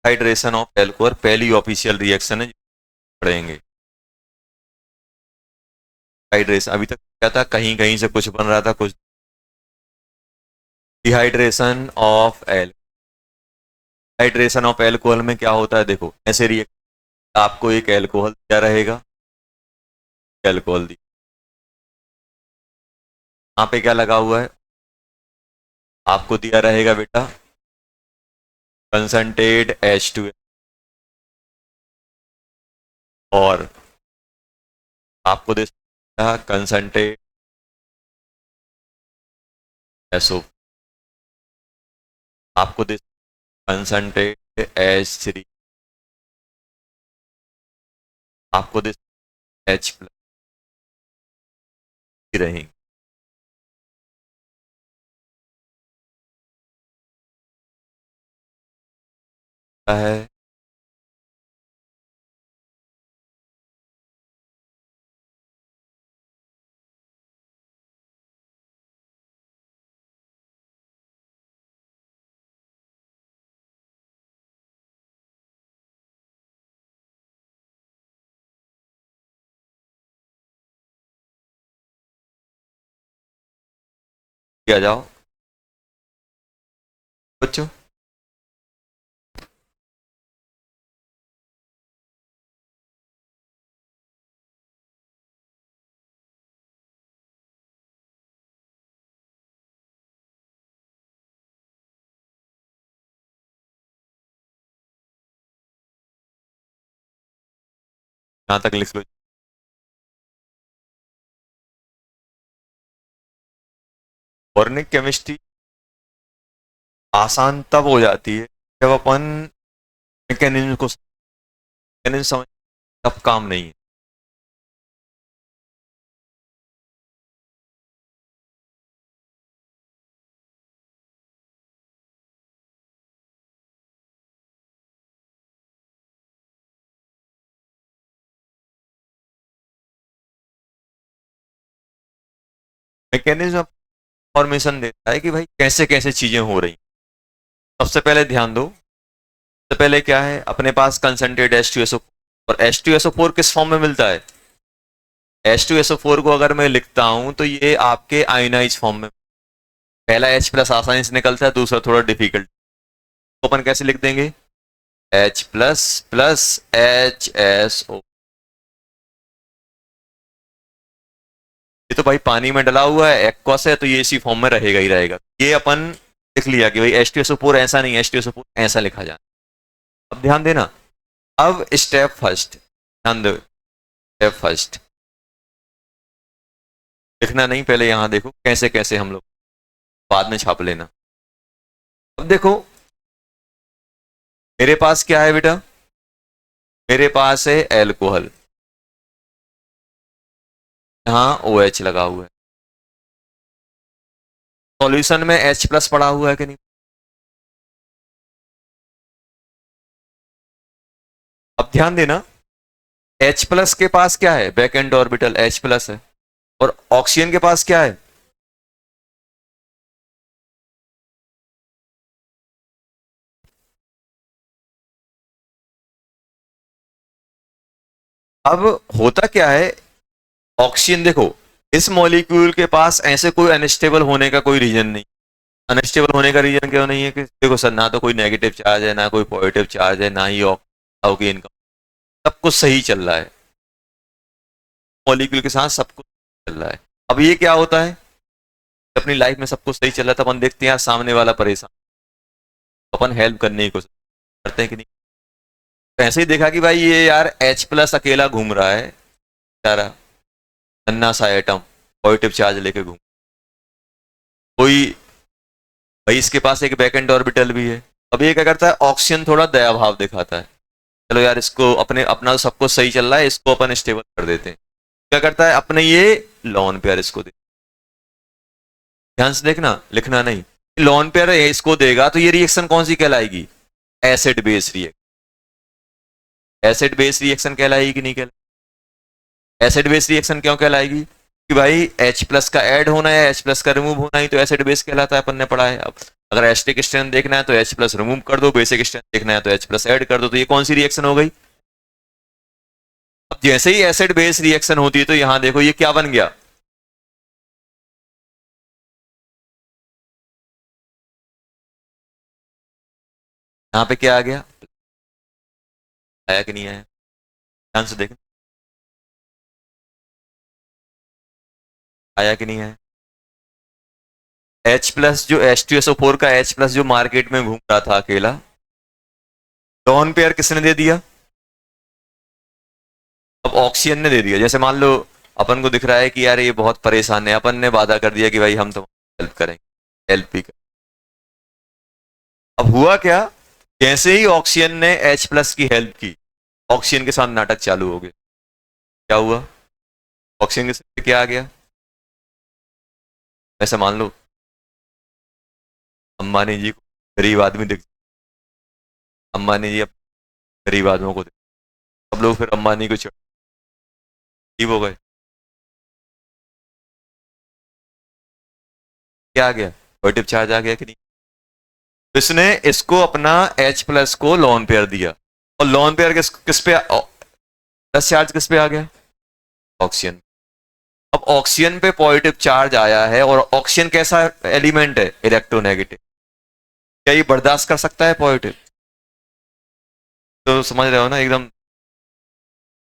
Speaker 1: Hydration of alcohol पहली ऑफिशियल रिएक्शन है जो पढ़ेंगे। हाइड्रेशन अभी तक क्या था, कहीं कहीं से कुछ बन रहा था कुछ। Dehydration of L, hydration of alcohol में क्या होता है, देखो ऐसे रिएक्शन, आपको एक एल्कोहल दिया रहेगा, एल्कोहल दी, यहाँ पे क्या लगा हुआ है, आपको दिया रहेगा बेटा कंसंट्रेट H2, और आपको दे कंसंट्रेट SO, आपको दे कंसंट्रेट H3, आपको दे H प्लस रहेंगे है। क्या जाओ बच्चों, यहाँ तक लिख लो। ऑर्गेनिक केमिस्ट्री आसान तब हो जाती है जब अपन मैकेनिज्म समझ, तब काम नहीं है। मैकेनिज्म फॉर्मेशन देता है कि भाई कैसे कैसे चीजें हो रही। सबसे पहले ध्यान दो, सबसे पहले क्या है, अपने पास कंसंट्रेट H2SO, और H2SO4 किस फॉर्म में मिलता है? H2SO4 को अगर मैं लिखता हूं तो ये आपके आयोनाइज फॉर्म में, पहला H प्लस आसानी से निकलता है, दूसरा थोड़ा डिफिकल्ट। तो अपन कैसे लिख देंगे? H plus plus HSO। ये तो भाई पानी में डला हुआ है, एक्वस है, तो ये इसी फॉर्म में रहेगा ही रहेगा। ये अपन लिख लिया कि भाई H2SO4 ऐसा नहीं, H2SO4 ऐसा लिखा जाए। अब ध्यान देना, अब स्टेप फर्स्ट, ध्यान दो, स्टेप फर्स्ट लिखना नहीं, पहले यहां देखो कैसे कैसे हम लोग, बाद में छाप लेना। अब देखो मेरे पास क्या है बेटा, मेरे पास है एल्कोहल, यहां OH लगा हुआ है, सॉल्यूशन में H प्लस पड़ा हुआ है कि नहीं? अब ध्यान देना, H प्लस के पास क्या है, back and orbital H plus है, और ऑक्सीजन के पास क्या है? अब होता क्या है, ऑक्सीजन देखो, इस मॉलिक्यूल के पास ऐसे कोई अनस्टेबल होने का कोई रीजन नहीं। अनस्टेबल होने का रीजन क्यों नहीं है कि देखो सर, ना तो कोई नेगेटिव चार्ज है, ना कोई पॉजिटिव चार्ज है, ना ही ऑक्सीजन का, सब कुछ सही चल रहा है, मॉलिक्यूल के साथ सब कुछ चल रहा है। अब ये क्या होता है, अपनी लाइफ में सब कुछ सही चल रहा था, अपन देखते हैं यार सामने वाला परेशान, अपन हेल्प करने की कोशिश करते हैं कि नहीं? तो ऐसे ही देखा कि भाई ये यार H प्लस अकेला घूम रहा है, बेचारा नन्ना सा एटम, पॉजिटिव चार्ज लेके घूम, कोई, भाई इसके पास एक बैक एंड ऑर्बिटल भी है। अब ये क्या करता है, ऑक्सीजन थोड़ा दया भाव दिखाता है, चलो यार इसको अपने, अपना सब कुछ सही चल रहा है, इसको अपन स्टेबल कर देते हैं। क्या करता है, अपने ये लॉन पेयर इसको दे, ध्यान से देखना, लिखना नहीं, लॉन पेयर इसको देगा तो ये रिएक्शन कौन सी कहलाएगी? Acid base reaction. Acid base reaction कहलाएगी कि नहीं कहलाएगी? एसिड बेस रिएक्शन क्यों कहलाएगी? कि भाई H प्लस का ऐड होना है, H प्लस का रिमूव होना ही तो एसिड बेस कहलाता है, अपन ने पढ़ा है। अब अगर एसिटिक स्ट्रेंथ देखना है तो H प्लस रिमूव कर दो, बेसिक स्ट्रेंथ देखना है तो H प्लस ऐड कर दो, तो ये कौन सी रिएक्शन हो गई? अब जैसे ही एसिड बेस रिएक्शन होती है तो यहां देखो ये क्या बन गया, यहां पे क्या आ गया, आया कि नहीं आया? ध्यान से देखना, आया कि नहीं आया? H प्लस जो H2SO4 का H प्लस जो मार्केट में घूम रहा था अकेला, लॉन पेयर किसने दे दिया? अब ऑक्सीजन ने दे दिया। जैसे मान लो अपन को दिख रहा है कि यार ये बहुत परेशान है, अपन ने वादा कर दिया कि भाई हम तुम्हारी हेल्प करेंगे, हेल्प भी कर। अब हुआ क्या, जैसे ही ऑक्सीजन ने H प्लस की हेल्प की, ऑक्सीजन के साथ नाटक चालू हो गया। क्या हुआ, ऑक्सीजन के साथ क्या आ गया, ऐसा मान लो अंबानी जी को गरीब आदमी दिख, अंबानी जी अब गरीब आदमियों को दिख, सब लोग फिर अंबानी को चढ़ हो गए। क्या आ गया, पॉजिटिव चार्ज आ गया कि नहीं? तो इसने इसको अपना H प्लस को लॉन पेयर दिया, और लॉन पेयर किस पे, प्लस चार्ज किस पे आ गया, ऑक्सीजन। अब ऑक्सीजन पे पॉजिटिव चार्ज आया है, और ऑक्सीजन कैसा एलिमेंट है, इलेक्ट्रोनेगेटिव, क्या ये बर्दाश्त कर सकता है पॉजिटिव? तो समझ रहे हो ना, एकदम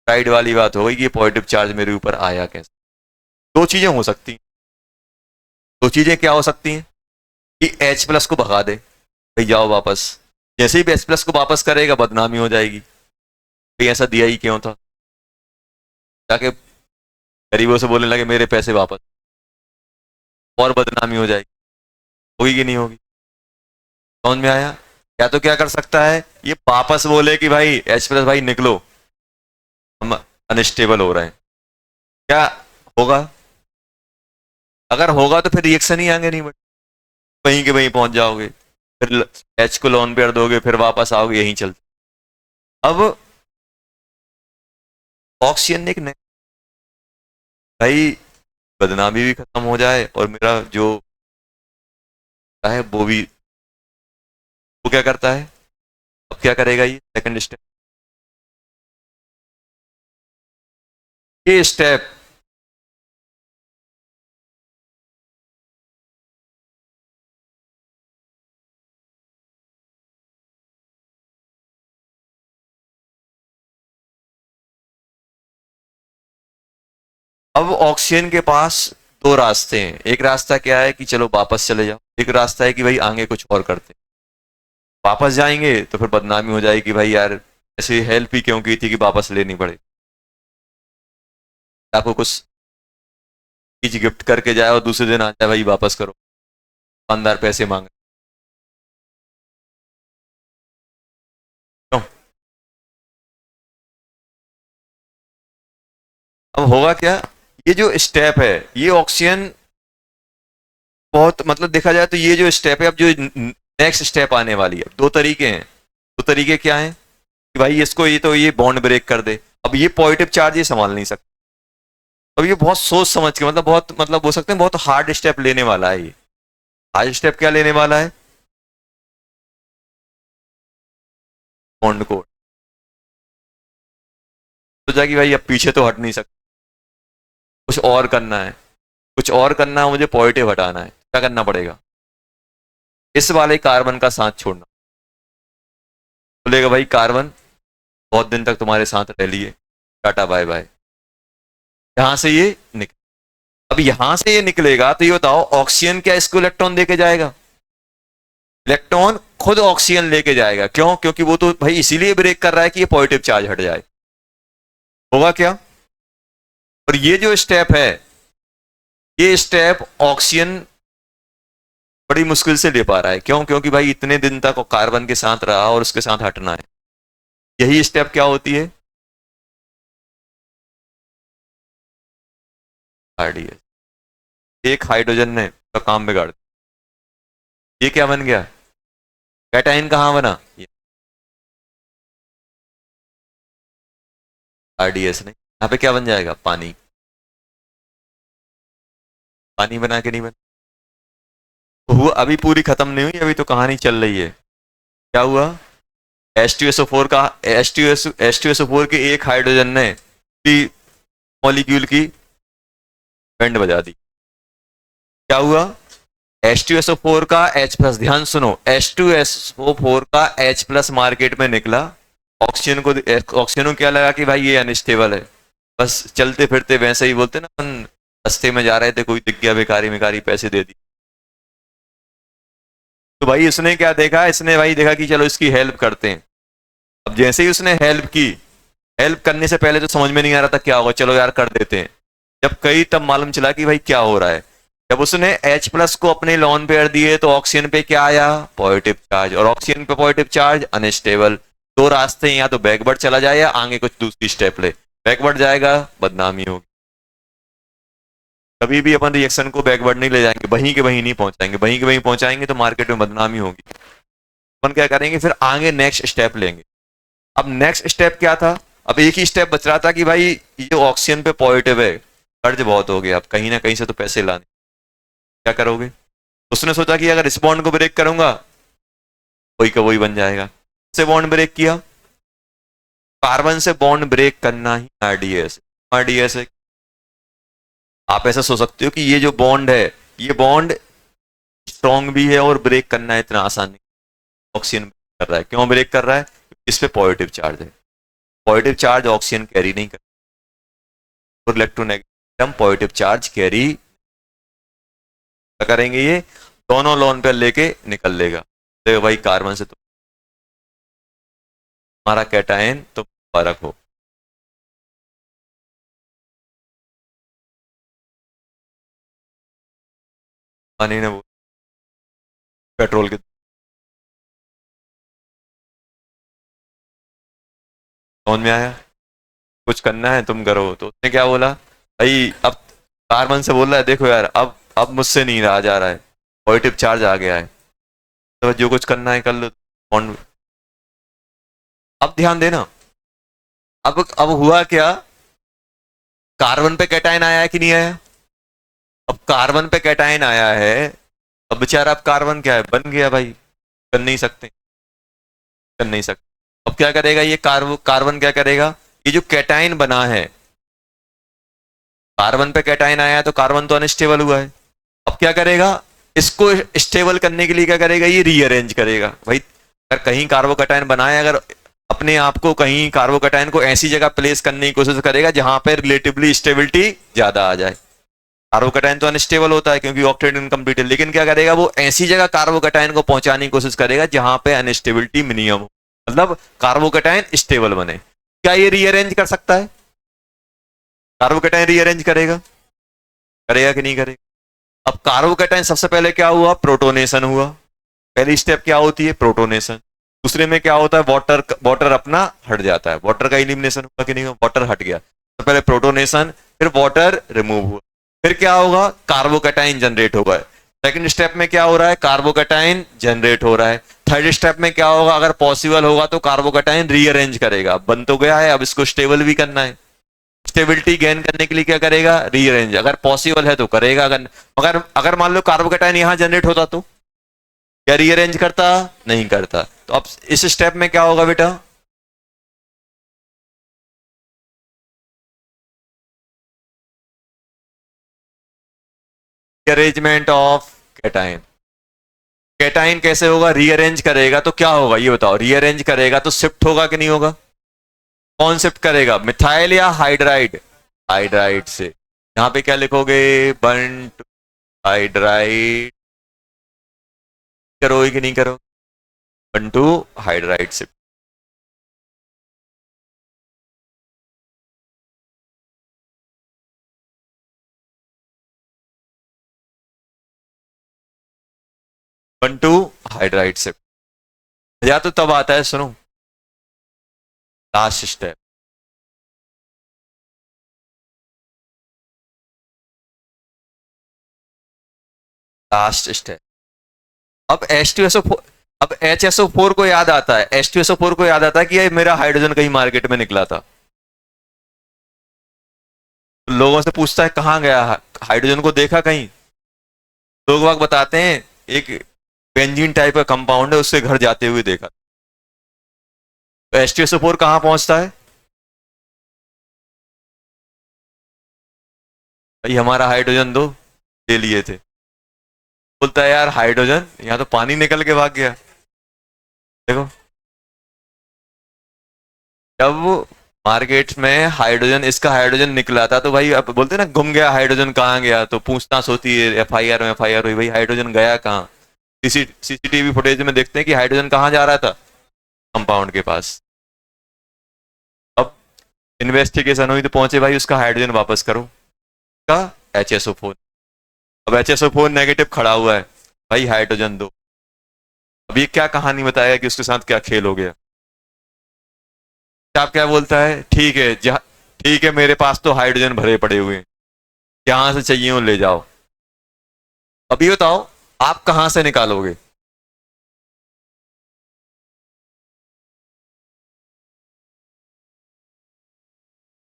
Speaker 1: प्राइड वाली बात हो गई कि पॉजिटिव चार्ज मेरे ऊपर आया कैसे। दो चीजें हो सकती हैं, दो चीजें क्या हो सकती हैं, कि H प्लस को भगा दे, भाई जाओ वापस, जैसे ही H प्लस को वापस करेगा बदनामी हो जाएगी, भाई ऐसा दिया ही क्यों था, जाके गरीबों से बोलने लगे मेरे पैसे वापस, और बदनामी हो जाएगी, होगी कि नहीं होगी? समझ में आया? या तो क्या कर सकता है, ये वापस बोले कि भाई H प्लस भाई निकलो, हम अनस्टेबल हो रहे हैं, क्या होगा? अगर होगा तो फिर रिएक्शन ही आगे नहीं बढ़े, वहीं के वहीं पहुंच जाओगे, फिर H को लोन पेयर दोगे, फिर वापस आओगे, यहीं चलते। अब ऑक्सीजन ने एक भाई बदनामी भी खत्म हो जाए और मेरा जो है वो भी, वो क्या करता है, अब क्या करेगा ये सेकंड स्टेप, ये स्टेप अब ऑक्सीजन के पास दो रास्ते हैं, एक रास्ता क्या है कि चलो वापस चले जाओ, एक रास्ता है कि भाई आगे कुछ और करते हैं। वापस जाएंगे तो फिर बदनामी हो जाएगी, भाई यार ऐसे हेल्प ही क्यों की थी कि वापस लेनी पड़े, आपको कुछ चीज गिफ्ट करके जाए और दूसरे दिन आ जाए भाई वापस करो, दुकानदार पैसे मांग रहे हो। अब होगा क्या, ये जो स्टेप है, ये ऑक्सीजन बहुत मतलब देखा जाए तो ये जो स्टेप है, अब जो नेक्स्ट स्टेप आने वाली है, दो तरीके हैं। दो तरीके क्या हैं कि भाई इसको ये तो ये बॉन्ड ब्रेक कर दे, अब ये पॉजिटिव चार्ज ये संभाल नहीं सकता, अब ये बहुत सोच समझ के मतलब बहुत मतलब हो सकते हैं बहुत हार्ड स्टेप लेने वाला है ये। हार्ड स्टेप क्या लेने वाला है, बॉन्ड को सोचा कि भाई अब पीछे तो हट नहीं सकता, कुछ और करना है, कुछ और करना है, मुझे पॉजिटिव हटाना है, क्या करना पड़ेगा, इस वाले कार्बन का साथ छोड़ना। बोलेगा भाई कार्बन बहुत दिन तक तुम्हारे साथ रह लिए, टाटा बाय बाय, यहां से ये निकल, अब यहां से ये निकलेगा तो ये बताओ ऑक्सीजन क्या इसको इलेक्ट्रॉन देके जाएगा, इलेक्ट्रॉन खुद ऑक्सीजन लेके जाएगा, क्यों, क्योंकि वो तो भाई इसीलिए ब्रेक कर रहा है कि ये पॉजिटिव चार्ज हट जाए। होगा क्या, और ये जो स्टेप है, ये स्टेप ऑक्सीजन बड़ी मुश्किल से ले पा रहा है, क्यों, क्योंकि भाई इतने दिन तक वो कार्बन के साथ रहा और उसके साथ हटना है। यही स्टेप क्या होती है, आरडीएस। एक हाइड्रोजन ने तो काम बिगाड़ दिया, ये क्या बन गया, कैटाइन कहां बना, आरडीएस ने, यहाँ पे क्या बन जाएगा, पानी, पानी बना के नहीं बना, हुआ अभी पूरी खत्म नहीं हुई, अभी तो कहानी चल रही है। क्या हुआ, H2SO4 का H2SO4 के एक हाइड्रोजन ने मॉलिक्यूल की बैंड बजा दी, क्या हुआ, H2SO4 का H प्लस, ध्यान सुनो, H2SO4 का H प्लस मार्केट में निकला, ऑक्सीजन को क्या लगा कि भाई ये अनस्टेबल है, बस चलते फिरते वैसे ही बोलते ना अपन, रास्ते में जा रहे थे कोई दिख गया भिखारी मिखारी पैसे दे दी, तो भाई उसने क्या देखा, इसने भाई देखा कि चलो इसकी हेल्प करते हैं। अब जैसे ही उसने हेल्प की, हेल्प करने से पहले तो समझ में नहीं आ रहा था क्या होगा, चलो यार कर देते हैं, जब कई तब मालूम चला कि भाई क्या हो रहा है, जब उसने H प्लस को अपने लोन पेयर दिए तो ऑक्सीजन पे क्या आया, पॉजिटिव चार्ज, और ऑक्सीजन पे पॉजिटिव चार्ज अनस्टेबल। दो रास्ते हैं, या तो बैकवर्ड चला जाए या आगे कुछ दूसरी स्टेप ले, बैकवर्ड जाएगा बदनामी होगी, कभी भी अपन रिएक्शन को बैकवर्ड नहीं ले जाएंगे, वहीं के वहीं नहीं पहुंचाएंगे, वहीं के वहीं पहुंचाएंगे तो मार्केट में बदनामी होगी। अपन क्या करेंगे फिर आगे नेक्स्ट स्टेप लेंगे। अब नेक्स्ट स्टेप क्या था, अब एक ही स्टेप बच रहा था कि भाई ये ऑक्सीजन पे पॉजिटिव है, कर्ज बहुत हो गया, अब कहीं ना कहीं से तो पैसे लाने, क्या करोगे, उसने सोचा कि अगर इस बॉन्ड को ब्रेक करूंगा वही का वही बन जाएगा, से बॉन्ड ब्रेक किया, कार्बन से बॉन्ड ब्रेक करना ही आरडीएस, आरडीएस है। आप ऐसा सोच सकते हो कि ये जो बॉन्ड है, ये बॉन्ड स्ट्रॉन्ग भी है और ब्रेक करना है इतना आसान नहीं, ऑक्सीजन कर रहा है, क्यों ब्रेक कर रहा है, इस पे पॉजिटिव चार्ज है, पॉजिटिव चार्ज ऑक्सीजन कैरी नहीं करता, और इलेक्ट्रोनेगेटिव पॉजिटिव चार्ज कैरी करेंगे, ये दोनों लोन पे लेके निकल लेगा, तो भाई कार्बन से तो हमारा कैटायन तो फर्क हो, पानी ने पेट्रोल के समझ में आया? कुछ करना है तुम करो। तो उसने क्या बोला भाई, अब कार्बन से बोल रहा है देखो यार, अब मुझसे नहीं रहा जा रहा है, पॉजिटिव चार्ज आ गया है, तो जो कुछ करना है कर लो बॉन्ड। अब ध्यान देना, अब हुआ क्या, कार्बन पे कैटायन आया है कि नहीं आया? अब कार्बन पे कैटायन आया है, अब बेचारा अब कार्बन क्या है, बन गया भाई, कर नहीं सकते, कर नहीं सकते। अब क्या करेगा ये कार्बन क्या करेगा, ये जो कैटायन बना है, कार्बन पे कैटायन आया है तो कार्बन तो अनस्टेबल हुआ है, अब क्या करेगा, इसको स्टेबल करने के लिए क्या करेगा, ये रीअरेंज करेगा भाई। अगर कहीं कार्बोकैटायन बनाए, अगर अपने आप को कहीं कार्बोकैटायन को ऐसी जगह प्लेस करने की कोशिश करेगा जहां पर रिलेटिवली स्टेबिलिटी ज्यादा आ जाए। कार्बोकैटायन तो अनस्टेबल होता है क्योंकि ऑक्टेट इनकम्प्लीट है, लेकिन क्या करेगा, वो ऐसी जगह कार्बोकैटायन को पहुंचाने की कोशिश करेगा जहां पे अनस्टेबिलिटी मिनिमम हो, मतलब कार्बोकैटायन स्टेबल बने। क्या ये रीअरेंज कर सकता है? कार्बोकैटायन रीअरेंज करेगा, करेगा कि नहीं करेगा? अब कार्बोकैटायन सबसे पहले क्या हुआ, प्रोटोनेशन हुआ। पहली स्टेप क्या होती है, प्रोटोनेशन। दूसरे में क्या होता है, वाटर वाटर अपना हट जाता है, वाटर का इलिमिनेशन हुआ कि नहीं हुआ, वाटर हट गया। तो पहले प्रोटोनेशन, फिर वाटर रिमूव हुआ, फिर क्या होगा, कार्बोकैटायन जनरेट होगा। सेकंड स्टेप में क्या हो रहा है, कार्बोकैटायन जनरेट हो रहा है। थर्ड स्टेप में क्या होगा, अगर पॉसिबल होगा तो कार्बोकैटायन रीअरेंज करेगा, बन तो गया है, अब इसको स्टेबल भी करना है, स्टेबिलिटी गेन करने के लिए क्या करेगा, रीअरेंज, अगर पॉसिबल है तो करेगा। अगर अगर अगर मान लो कार्बोकैटायन यहां जनरेट होता तो क्या रीअरेंज करता, नहीं करता। तो अब इस स्टेप में क्या होगा बेटा, रीअरेंजमेंट ऑफ कैटायन। कैटायन कैसे होगा, रीअरेंज करेगा तो क्या होगा ये बताओ, रीअरेंज करेगा तो शिफ्ट होगा कि नहीं होगा? कौन शिफ्ट करेगा, मिथाइल या हाइड्राइड? हाइड्राइड से। यहां पे क्या लिखोगे, बंट हाइड्राइड, करोगे कि नहीं करो, Bantu hydride shift. Bantu hydride shift. या तो तब आता है, सुनो, लास्ट स्टेप, लास्ट स्टेप। अब H2SO4, अब HSO4 को याद आता है, H2SO4 को याद आता है कि ये मेरा हाइड्रोजन कहीं मार्केट में निकला था, लोगों से पूछता है कहाँ गया, हाइड्रोजन को देखा कहीं? लोग वाग बताते हैं एक बेंजीन टाइप का कंपाउंड है, उससे घर जाते हुए देखा। तो H2SO4 कहाँ पहुंचता है, भाई हमारा हाइड्रोजन दो, ले लिए थे। बोलता है यार हाइड्रोजन, यहाँ तो पानी निकल के भाग गया। देखो, जब मार्केट में हाइड्रोजन, इसका हाइड्रोजन निकला था तो भाई अब बोलते हैं ना, गुम गया हाइड्रोजन, कहाँ गया, तो पूछताछ होती है, एफआईआर में एफआईआर हुई, भाई हाइड्रोजन गया कहाँ? सीसीटीवी फुटेज में देखते हैं कि हाइड्रोजन कहाँ जा रहा था, कंपाउंड के पास। अब इन्वेस्टिगेशन हुई तो पहुंचे भाई उसका हाइड्रोजन वापस करो, का HSO4। अब HSO4 नेगेटिव खड़ा हुआ है, भाई हाइड्रोजन दो। अब ये क्या कहानी बताएगा कि उसके साथ क्या खेल हो गया। आप क्या बोलता है, ठीक है ठीक है, मेरे पास तो हाइड्रोजन भरे पड़े हुए हैं, जहां से चाहिए वो ले जाओ। अभी बताओ आप कहां से निकालोगे,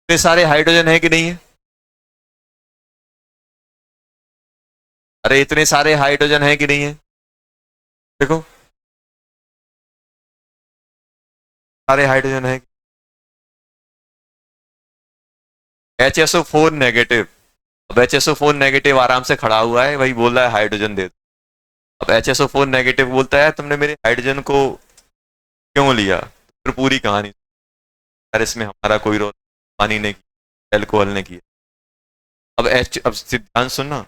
Speaker 1: इतने सारे हाइड्रोजन है कि नहीं है? अरे इतने सारे हाइड्रोजन है कि नहीं है? देखो, सारे हाइड्रोजन है। HSO4 नेगेटिव, अब HSO4 नेगेटिव आराम से खड़ा हुआ है, वही बोल रहा है हाइड्रोजन दे दो। अब HSO4 नेगेटिव बोलता है तुमने मेरे हाइड्रोजन को क्यों लिया, फिर पूरी कहानी, यार इसमें हमारा कोई रोल, पानी ने किया, एल्कोहल ने किया। अब सिद्धांत सुनना,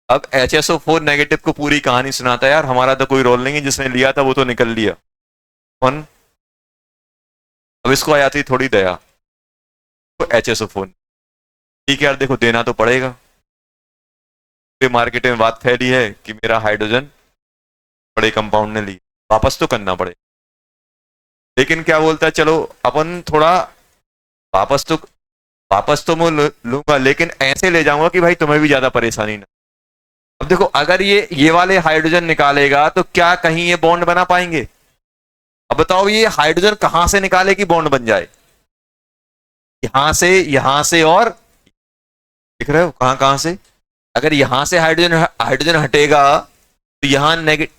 Speaker 1: अब HSO4 नेगेटिव को पूरी कहानी सुनाता है, यार हमारा तो कोई रोल नहीं है, जिसने लिया था वो तो निकल लिया। कौन? अब इसको आ जाती थोड़ी दया, तो HSO4, ठीक है यार देखो देना तो पड़ेगा, मार्केट में बात फैली है कि मेरा हाइड्रोजन बड़े कंपाउंड ने लिया, वापस तो करना पड़े। लेकिन क्या बोलता है, चलो अपन थोड़ा वापस तो वापस तो मैं लूंगा, लेकिन ऐसे ले जाऊंगा कि भाई तुम्हें भी ज्यादा परेशानी ना। अब देखो, अगर ये वाले हाइड्रोजन निकालेगा तो क्या कहीं ये बॉन्ड बना पाएंगे? अब बताओ, ये हाइड्रोजन कहां से निकाले कि बॉन्ड बन जाए? यहां से, और दिख रहे हो कहां कहां से? अगर यहां से हाइड्रोजन हाइड्रोजन हटेगा तो यहां नेगेटिव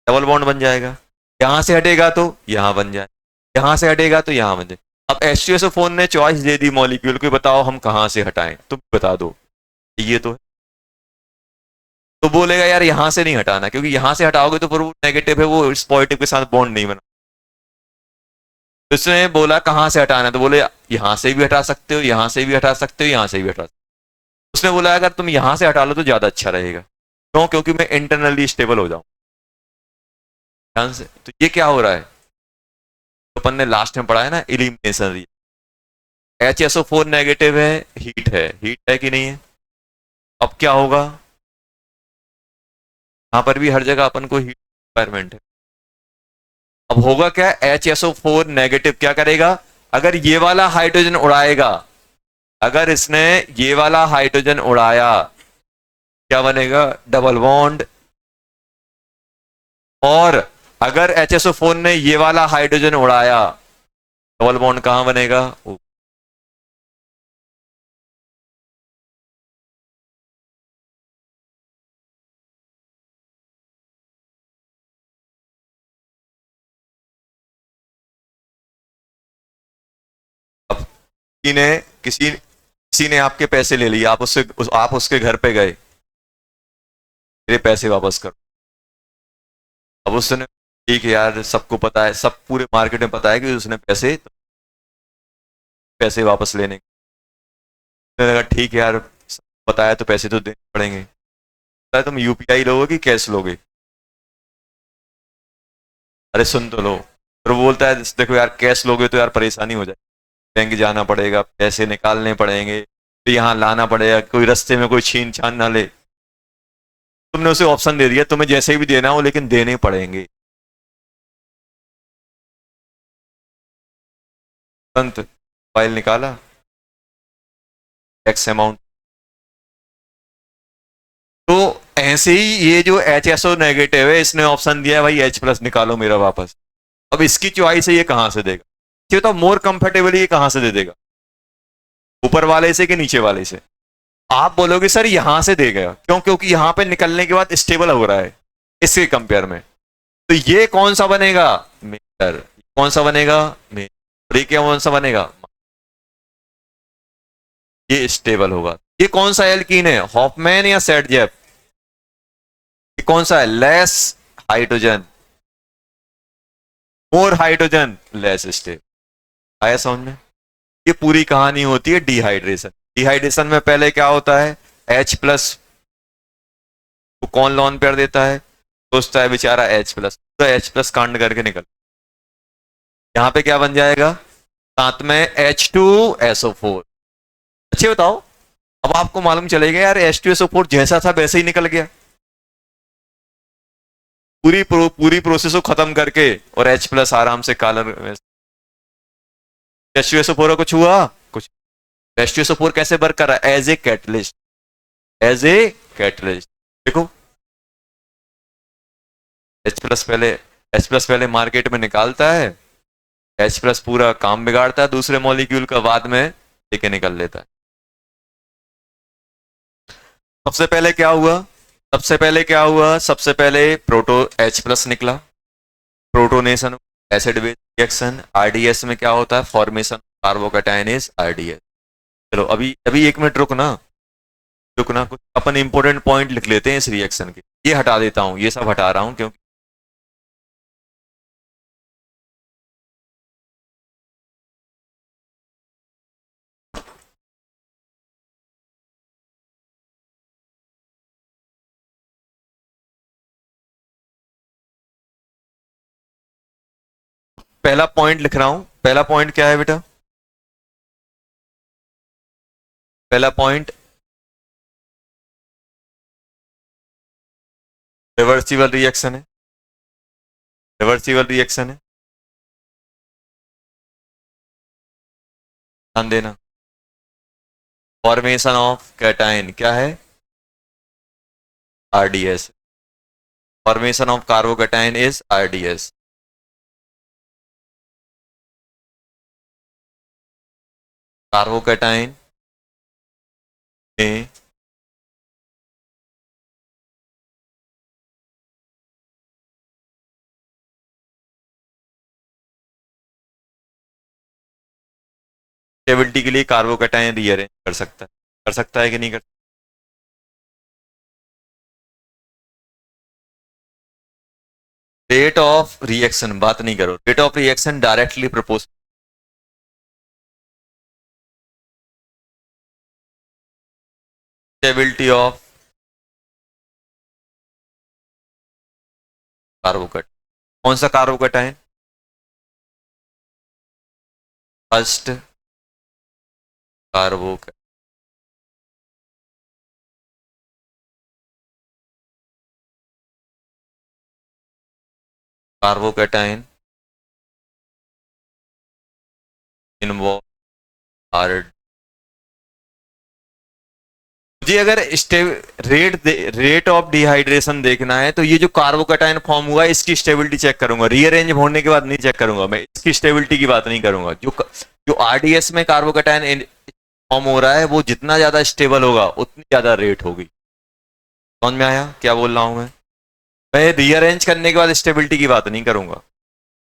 Speaker 1: डबल बॉन्ड बन जाएगा, यहां से हटेगा तो यहां बन जाए, यहां से हटेगा तो यहां बन जाए। अब H2SO4 ने चॉइस दे दी मॉलिक्यूल को, बताओ हम कहां से हटाएं, तुम बता दो। ये तो बोलेगा यार यहां से नहीं हटाना, क्योंकि यहां से हटाओगे तो फिर वो नेगेटिव है, वो इस पॉजिटिव के साथ बॉन्ड नहीं बना। तो उसने बोला कहां से हटाना, तो बोले यहां से भी हटा सकते हो, यहां से भी हटा सकते हो, यहां से भी हटा सकते हो। उसने बोला अगर तुम यहां से हटा लो तो ज्यादा अच्छा रहेगा। क्यों? क्योंकि मैं इंटरनली स्टेबल हो जाऊं। ध्यान से, तो ये क्या हो रहा है, तो अपन ने लास्ट में पढ़ा है ना, इलिमिनेशन। HSO4 नेगेटिव है, हीट है कि नहीं है? अब क्या होगा, यहां पर भी हर जगह अपन को हीट रिक्वायरमेंट है। अब होगा क्या, HSO4 नेगेटिव क्या करेगा, अगर ये वाला हाइड्रोजन उड़ाएगा, अगर इसने ये वाला हाइड्रोजन उड़ाया, क्या बनेगा, डबल बॉन्ड। और अगर HSO4 ने ये वाला हाइड्रोजन उड़ाया, डबल बॉन्ड कहां बनेगा? अब किसी ने आपके पैसे ले लिए, आप उसके घर पे गए, मेरे पैसे वापस करो। अब उसने, ठीक है यार, सबको पता है, सब पूरे मार्केट में पता है कि उसने पैसे वापस लेने, मैंने कहा ठीक है यार, बताया तो पैसे तो देने पड़ेंगे। तुम यूपीआई लोगे कि कैश लोगे? अरे सुन तो लो। फिर वो बोलता है देखो यार, कैश लोगे तो यार परेशानी हो जाए, बैंक जाना पड़ेगा, पैसे निकालने पड़ेंगे, फिर यहाँ लाना पड़ेगा, कोई रास्ते में कोई छीन छान ना ले। तुमने उसे ऑप्शन दे दिया, तुम्हें जैसे भी देना हो लेकिन देने पड़ेंगे। तुरंत फाइल निकाला, एक्स अमाउंट। तो ऐसे ही ये जो HSO नेगेटिव है, इसने ऑप्शन दिया भाई H+ निकालो मेरा वापस। अब इसकी चॉइस है, ये कहां से देगा? ये तो मोर कंफर्टेबली ये कहां से दे देगा, ऊपर वाले से कि नीचे वाले से? आप बोलोगे सर यहां से देगा, क्यों? क्योंकि यहां पे निकलने के बाद स्टेबल हो रहा है इसके कंपेयर में। तो ये कौन सा बनेगा, मेजर। कौन सा बनेगा, मेजर। और ये क्या कौन सा बनेगा, ये स्टेबल होगा। ये कौन सा एल्कीन है, हॉफमैन या सेटजेप? ये कौन सा है, less hydrogen, more hydrogen, less stable. आया समझ में? ये पूरी कहानी होती है डिहाइड्रेशन। डिहाइड्रेशन में पहले क्या होता है, H+ को कौन लॉन पेयर देता है, सोचता है बेचारा H+, तो H+ कांड करके निकल, यहां पे क्या बन जाएगा, साथ में H2SO4। अच्छे बताओ, अब आपको मालूम चलेगा यार H2SO4 जैसा था वैसे ही निकल गया, पूरी प्रोसेस को खत्म करके, और H+ आराम से कलर। H2SO4 कुछ हुआ, कुछ। H2SO4 कैसे वर्क कर रहा है, as a catalyst, as a catalyst. देखो, H+ पहले मार्केट में निकालता है, H+ पूरा काम बिगाड़ता है दूसरे मॉलिक्यूल का, बाद में लेके निकल लेता है। सबसे पहले क्या हुआ, सबसे पहले प्रोटो H+ निकला, protonation, acid base reaction. RDS में क्या होता है, फॉर्मेशन कार्बोकैटायन इज RDS। चलो अभी अभी 1 मिनट रुकना, कुछ अपन इंपॉर्टेंट पॉइंट लिख लेते हैं इस रिएक्शन के। ये हटा देता हूं, ये सब हटा रहा हूं क्योंकि पहला पॉइंट लिख रहा हूं। पहला पॉइंट क्या है बेटा, पहला पॉइंट रिवर्सिबल रिएक्शन है, रिवर्सिबल रिएक्शन है। ध्यान देना। फॉर्मेशन ऑफ कैटाइन क्या है? RDS. Formation of carbocation is RDS. Carbocation में स्टेबिलिटी के लिए कार्बोकैटायन रीअरेंज कर सकता है कि नहीं कर सकता? रेट ऑफ रिएक्शन बात नहीं करो, rate of reaction directly proportional stability of carbocation. कौन सा carbocation? First carbocation. Carbocation involve are. मुझे अगर रेट ऑफ डिहाइड्रेशन देखना है तो ये जो कार्बोकैटायन फॉर्म हुआ है इसकी स्टेबिलिटी चेक करूंगा, रीअरेंज होने के बाद नहीं चेक करूंगा, मैं इसकी स्टेबिलिटी की बात नहीं करूंगा। जो आरडीएस में कार्बोकैटायन फॉर्म हो रहा है वो जितना ज्यादा स्टेबल होगा उतनी ज्यादा रेट होगी। समझ में आया क्या बोल रहा हूं मैं रीअरेंज करने के बाद स्टेबिलिटी की बात नहीं करूंगा।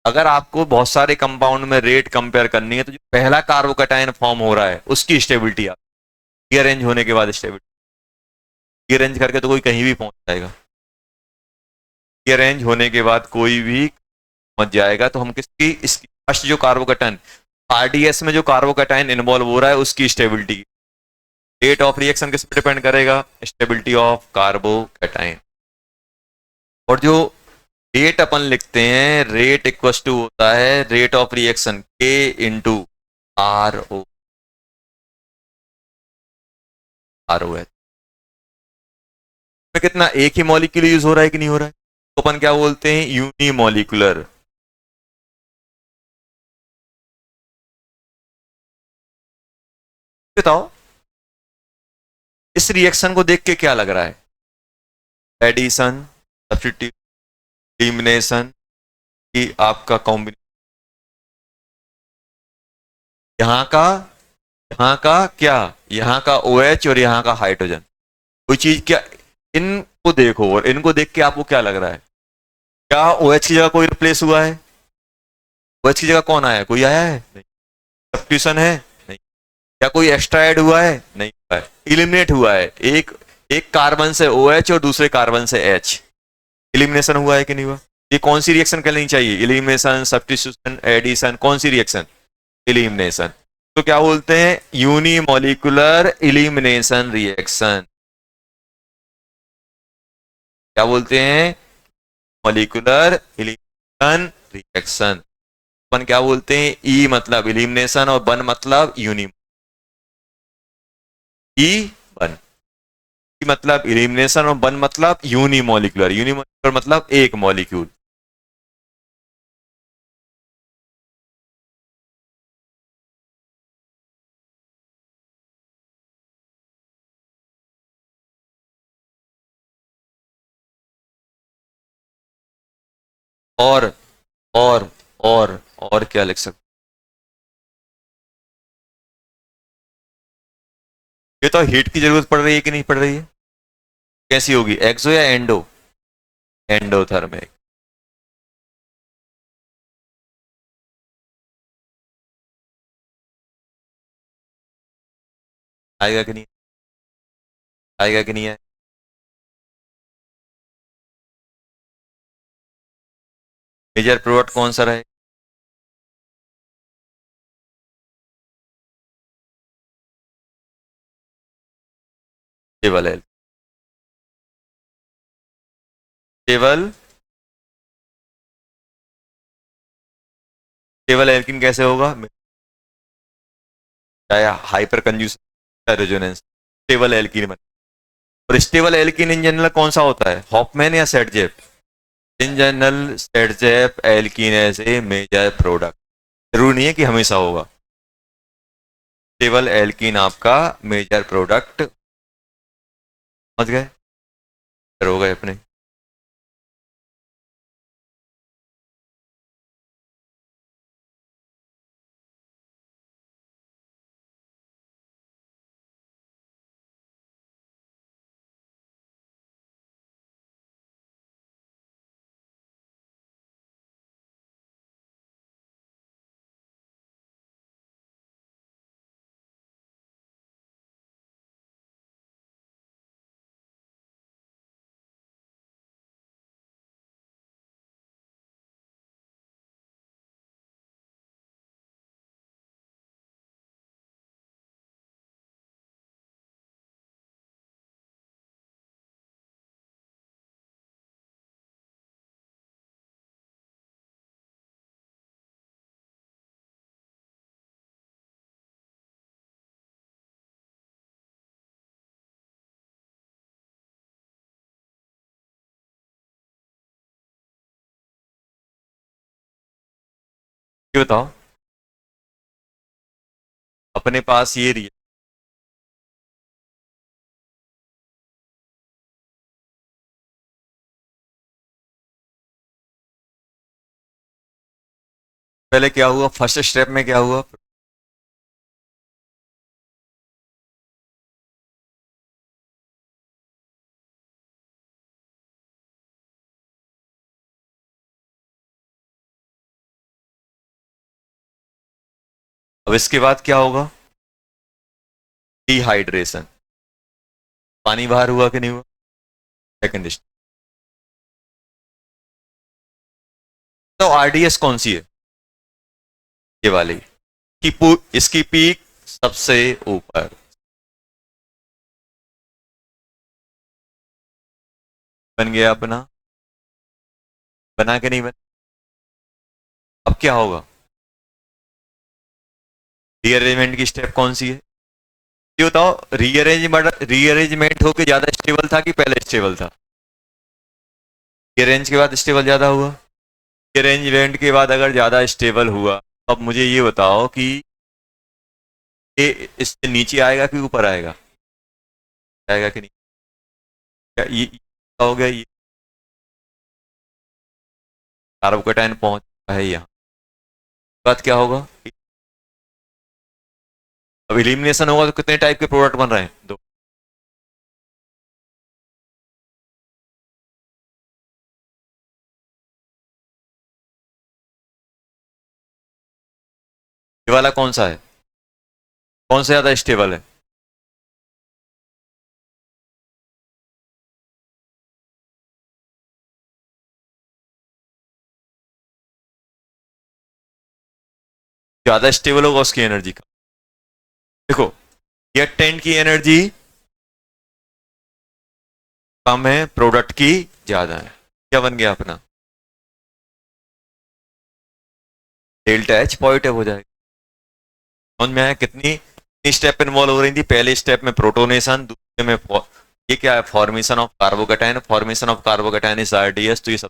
Speaker 1: अगर आपको बहुत सारे कंपाउंड में रेट कंपेयर करनी है तो जो पहला कार्बोकैटायन फॉर्म हो रहा है उसकी स्टेबिलिटी आप रीअरेंज होने के बाद स्टेबिलिटी। रीअरेंज करके तो कोई कहीं भी पहुंच जाएगा, रीअरेंज होने के बाद कोई भी पहुंच जाएगा। तो हम किसकी, इसकी फर्स्ट जो कार्बोकैटायन आरडीएस में जो कार्बोकैटायन इन्वॉल्व हो रहा है उसकी स्टेबिलिटी, रेट ऑफ रिएक्शन किस पे डिपेंड करेगा? Stability of carbocation. और जो रेट अपन लिखते हैं, रेट इक्वल टू होता है रेट ऑफ रिएक्शन के इंटू आर ओ एच। कितना एक ही मॉलिक्यूल यूज हो रहा है कि नहीं हो रहा है? तो अपन क्या बोलते हैं? यूनिमॉलिक्यूलर। बताओ इस रिएक्शन को देख के क्या लग रहा है? एडिशन, सब्स्टिट्यूशन, एलिमिनेशन की आपका कॉम्बिनेशन। यहां का क्या, यहां का OH और यहां का हाइड्रोजन, कोई चीज क्या, इनको देखो और इनको देख के आपको क्या लग रहा है? क्या OH की जगह कोई रिप्लेस हुआ है? OH की जगह कौन आया है? कोई आया है? नहीं। सब्स्टिट्यूशन है? नहीं। क्या कोई एक्स्ट्रा ऐड हुआ है? नहीं हुआ है। इलिमिनेट हुआ है, एक एक कार्बन से OH और दूसरे कार्बन से H। इलिमिनेशन हुआ है कि नहीं हुआ? ये कौन सी रिएक्शन करनी चाहिए? इलिमिनेशन, सब्स्टिट्यूशन, एडिशन, कौन सी रिएक्शन? इलिमिनेशन। तो क्या बोलते हैं? Unimolecular elimination reaction. क्या बोलते हैं? Molecular elimination reaction. अपन क्या बोलते हैं? ई मतलब इलिमिनेशन और वन मतलब यूनि। ई वन मतलब इलिमिनेशन और वन मतलब यूनिमॉलिक्यूलर। यूनिमॉलिक्यूलर मतलब एक मॉलिक्यूल। और और और क्या लिख सकते? ये तो हीट की जरूरत पड़ रही है कि नहीं पड़ रही है? कैसी होगी, एक्सो या एंडो? एंडोथर्मिक। आएगा कि नहीं? आएगा कि नहीं? आए मेजर प्रोडक्ट कौन सा रहे? केवल है, केवल केवल एल्किन कैसे होगा? हाइपर कंज्यूशन रेजोनेंस स्टेबल एल्किन बन। और स्टेबल एल्किन इन जनरल कौन सा होता है? हॉफमैन या Saytzeff? In general Saytzeff alkene as a major product. जरूरी नहीं है कि हमेशा होगा। स्टेबल एल्कीन आपका मेजर प्रोडक्ट, समझ गए, हो गए अपने। ये बताओ, अपने पास ये रही, पहले क्या हुआ, फर्स्ट स्टेप में क्या हुआ, अब इसके बाद क्या होगा, डिहाइड्रेशन, पानी बाहर हुआ कि नहीं हुआ, सेकंड स्टेप। तो आरडीएस कौन सी है, ये वाली, इसकी पीक सबसे ऊपर, बन गया अपना, बना के नहीं बना, अब क्या होगा, रीअरेंजमेंट की स्टेप कौन सी है, ये बताओ, रीअरेंजमेंट होके ज्यादा स्टेबल था कि पहले स्टेबल था, रीअरेंज के बाद स्टेबल ज्यादा हुआ, रीअरेंजमेंट के बाद अगर ज्यादा स्टेबल हुआ, तो अब मुझे ये बताओ कि ये इससे नीचे आएगा कि ऊपर आएगा, आएगा कि नहीं, क्या ये हो गया, ये कार्बोकेटाइन पहुंच है यहाँ, बात क्या होगा, अब इलिमिनेशन होगा तो कितने टाइप के प्रोडक्ट बन रहे हैं, दो, ये वाला कौन सा है, कौन सा ज्यादा स्टेबल है, ज्यादा स्टेबल होगा उसकी एनर्जी का, देखो ये 10 की एनर्जी कम है, प्रोडक्ट की ज्यादा है, क्या बन गया अपना, डेल्टा एच पॉजिटिव हो जाएगा, समझ में आया, कितनी स्टेप इन्वॉल्व हो रही थी, पहले स्टेप में प्रोटोनेशन, दूसरे में ये क्या है, formation of carbocation, formation of carbocation is RDS, तो ये सब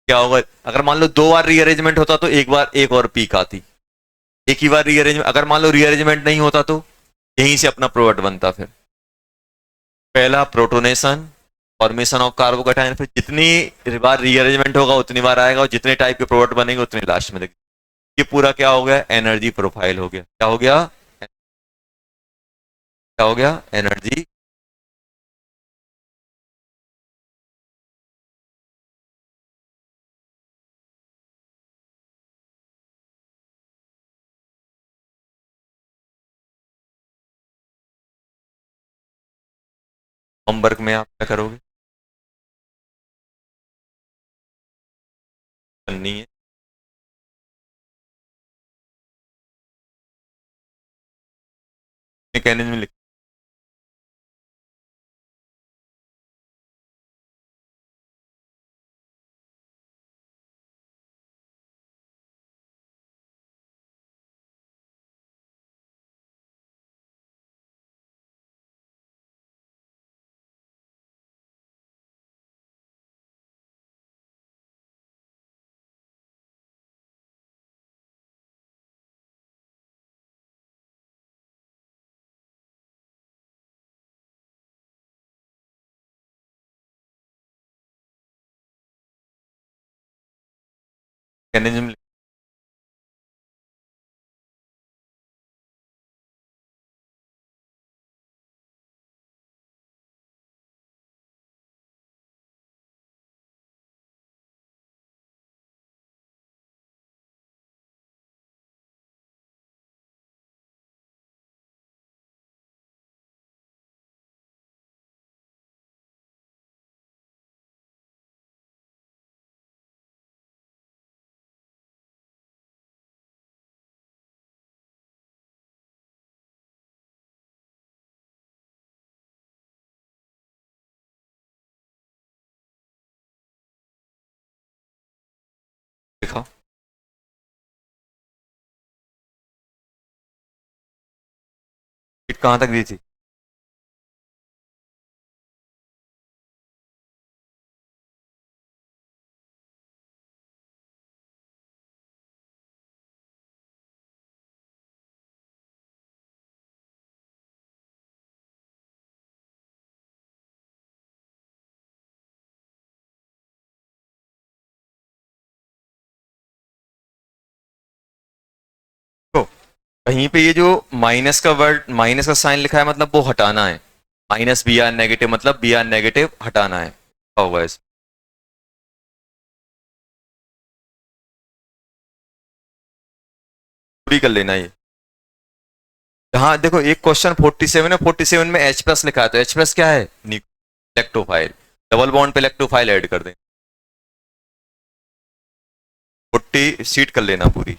Speaker 1: क्या होगा, अगर मान लो दो बार रीअरेंजमेंट होता तो एक बार एक और पीक आती, एक ही बार रीअरेंजमेंट, अगर मान लो रीअरेंजमेंट नहीं होता तो यहीं से अपना प्रोडक्ट बनता, फिर पहला प्रोटोनेशन, फॉर्मेशन ऑफ कार्बोकेटाइन, फिर जितनी बार रीअरेंजमेंट होगा उतनी बार आएगा, और जितने टाइप के प्रोडक्ट बनेंगे उतने लास्ट में देखेंगे, ये पूरा क्या हो गया, एनर्जी प्रोफाइल हो गया, क्या हो गया, क्या हो गया, एनर्जी, होमवर्क में आप क्या करोगे, करनी है, मैकेनिज्म मैकेनिज्म दिखाओ। हीट कहाँ तक दी थी? तो कहीं पे ये जो माइनस का वर्ड, माइनस का साइन लिखा है, मतलब वो हटाना है। माइनस बी आर नेगेटिव मतलब बी आर नेगेटिव हटाना है। क्या होगा इस पूरी कर लेना ये। हाँ देखो, एक क्वेश्चन 47 है, 47 में H प्लस लिखा है, तो H प्लस क्या है? इलेक्ट्रोफाइल। डबल बॉन्ड पे इलेक्ट्रोफाइल ऐड कर दें। 40 शीट कर लेना पूरी।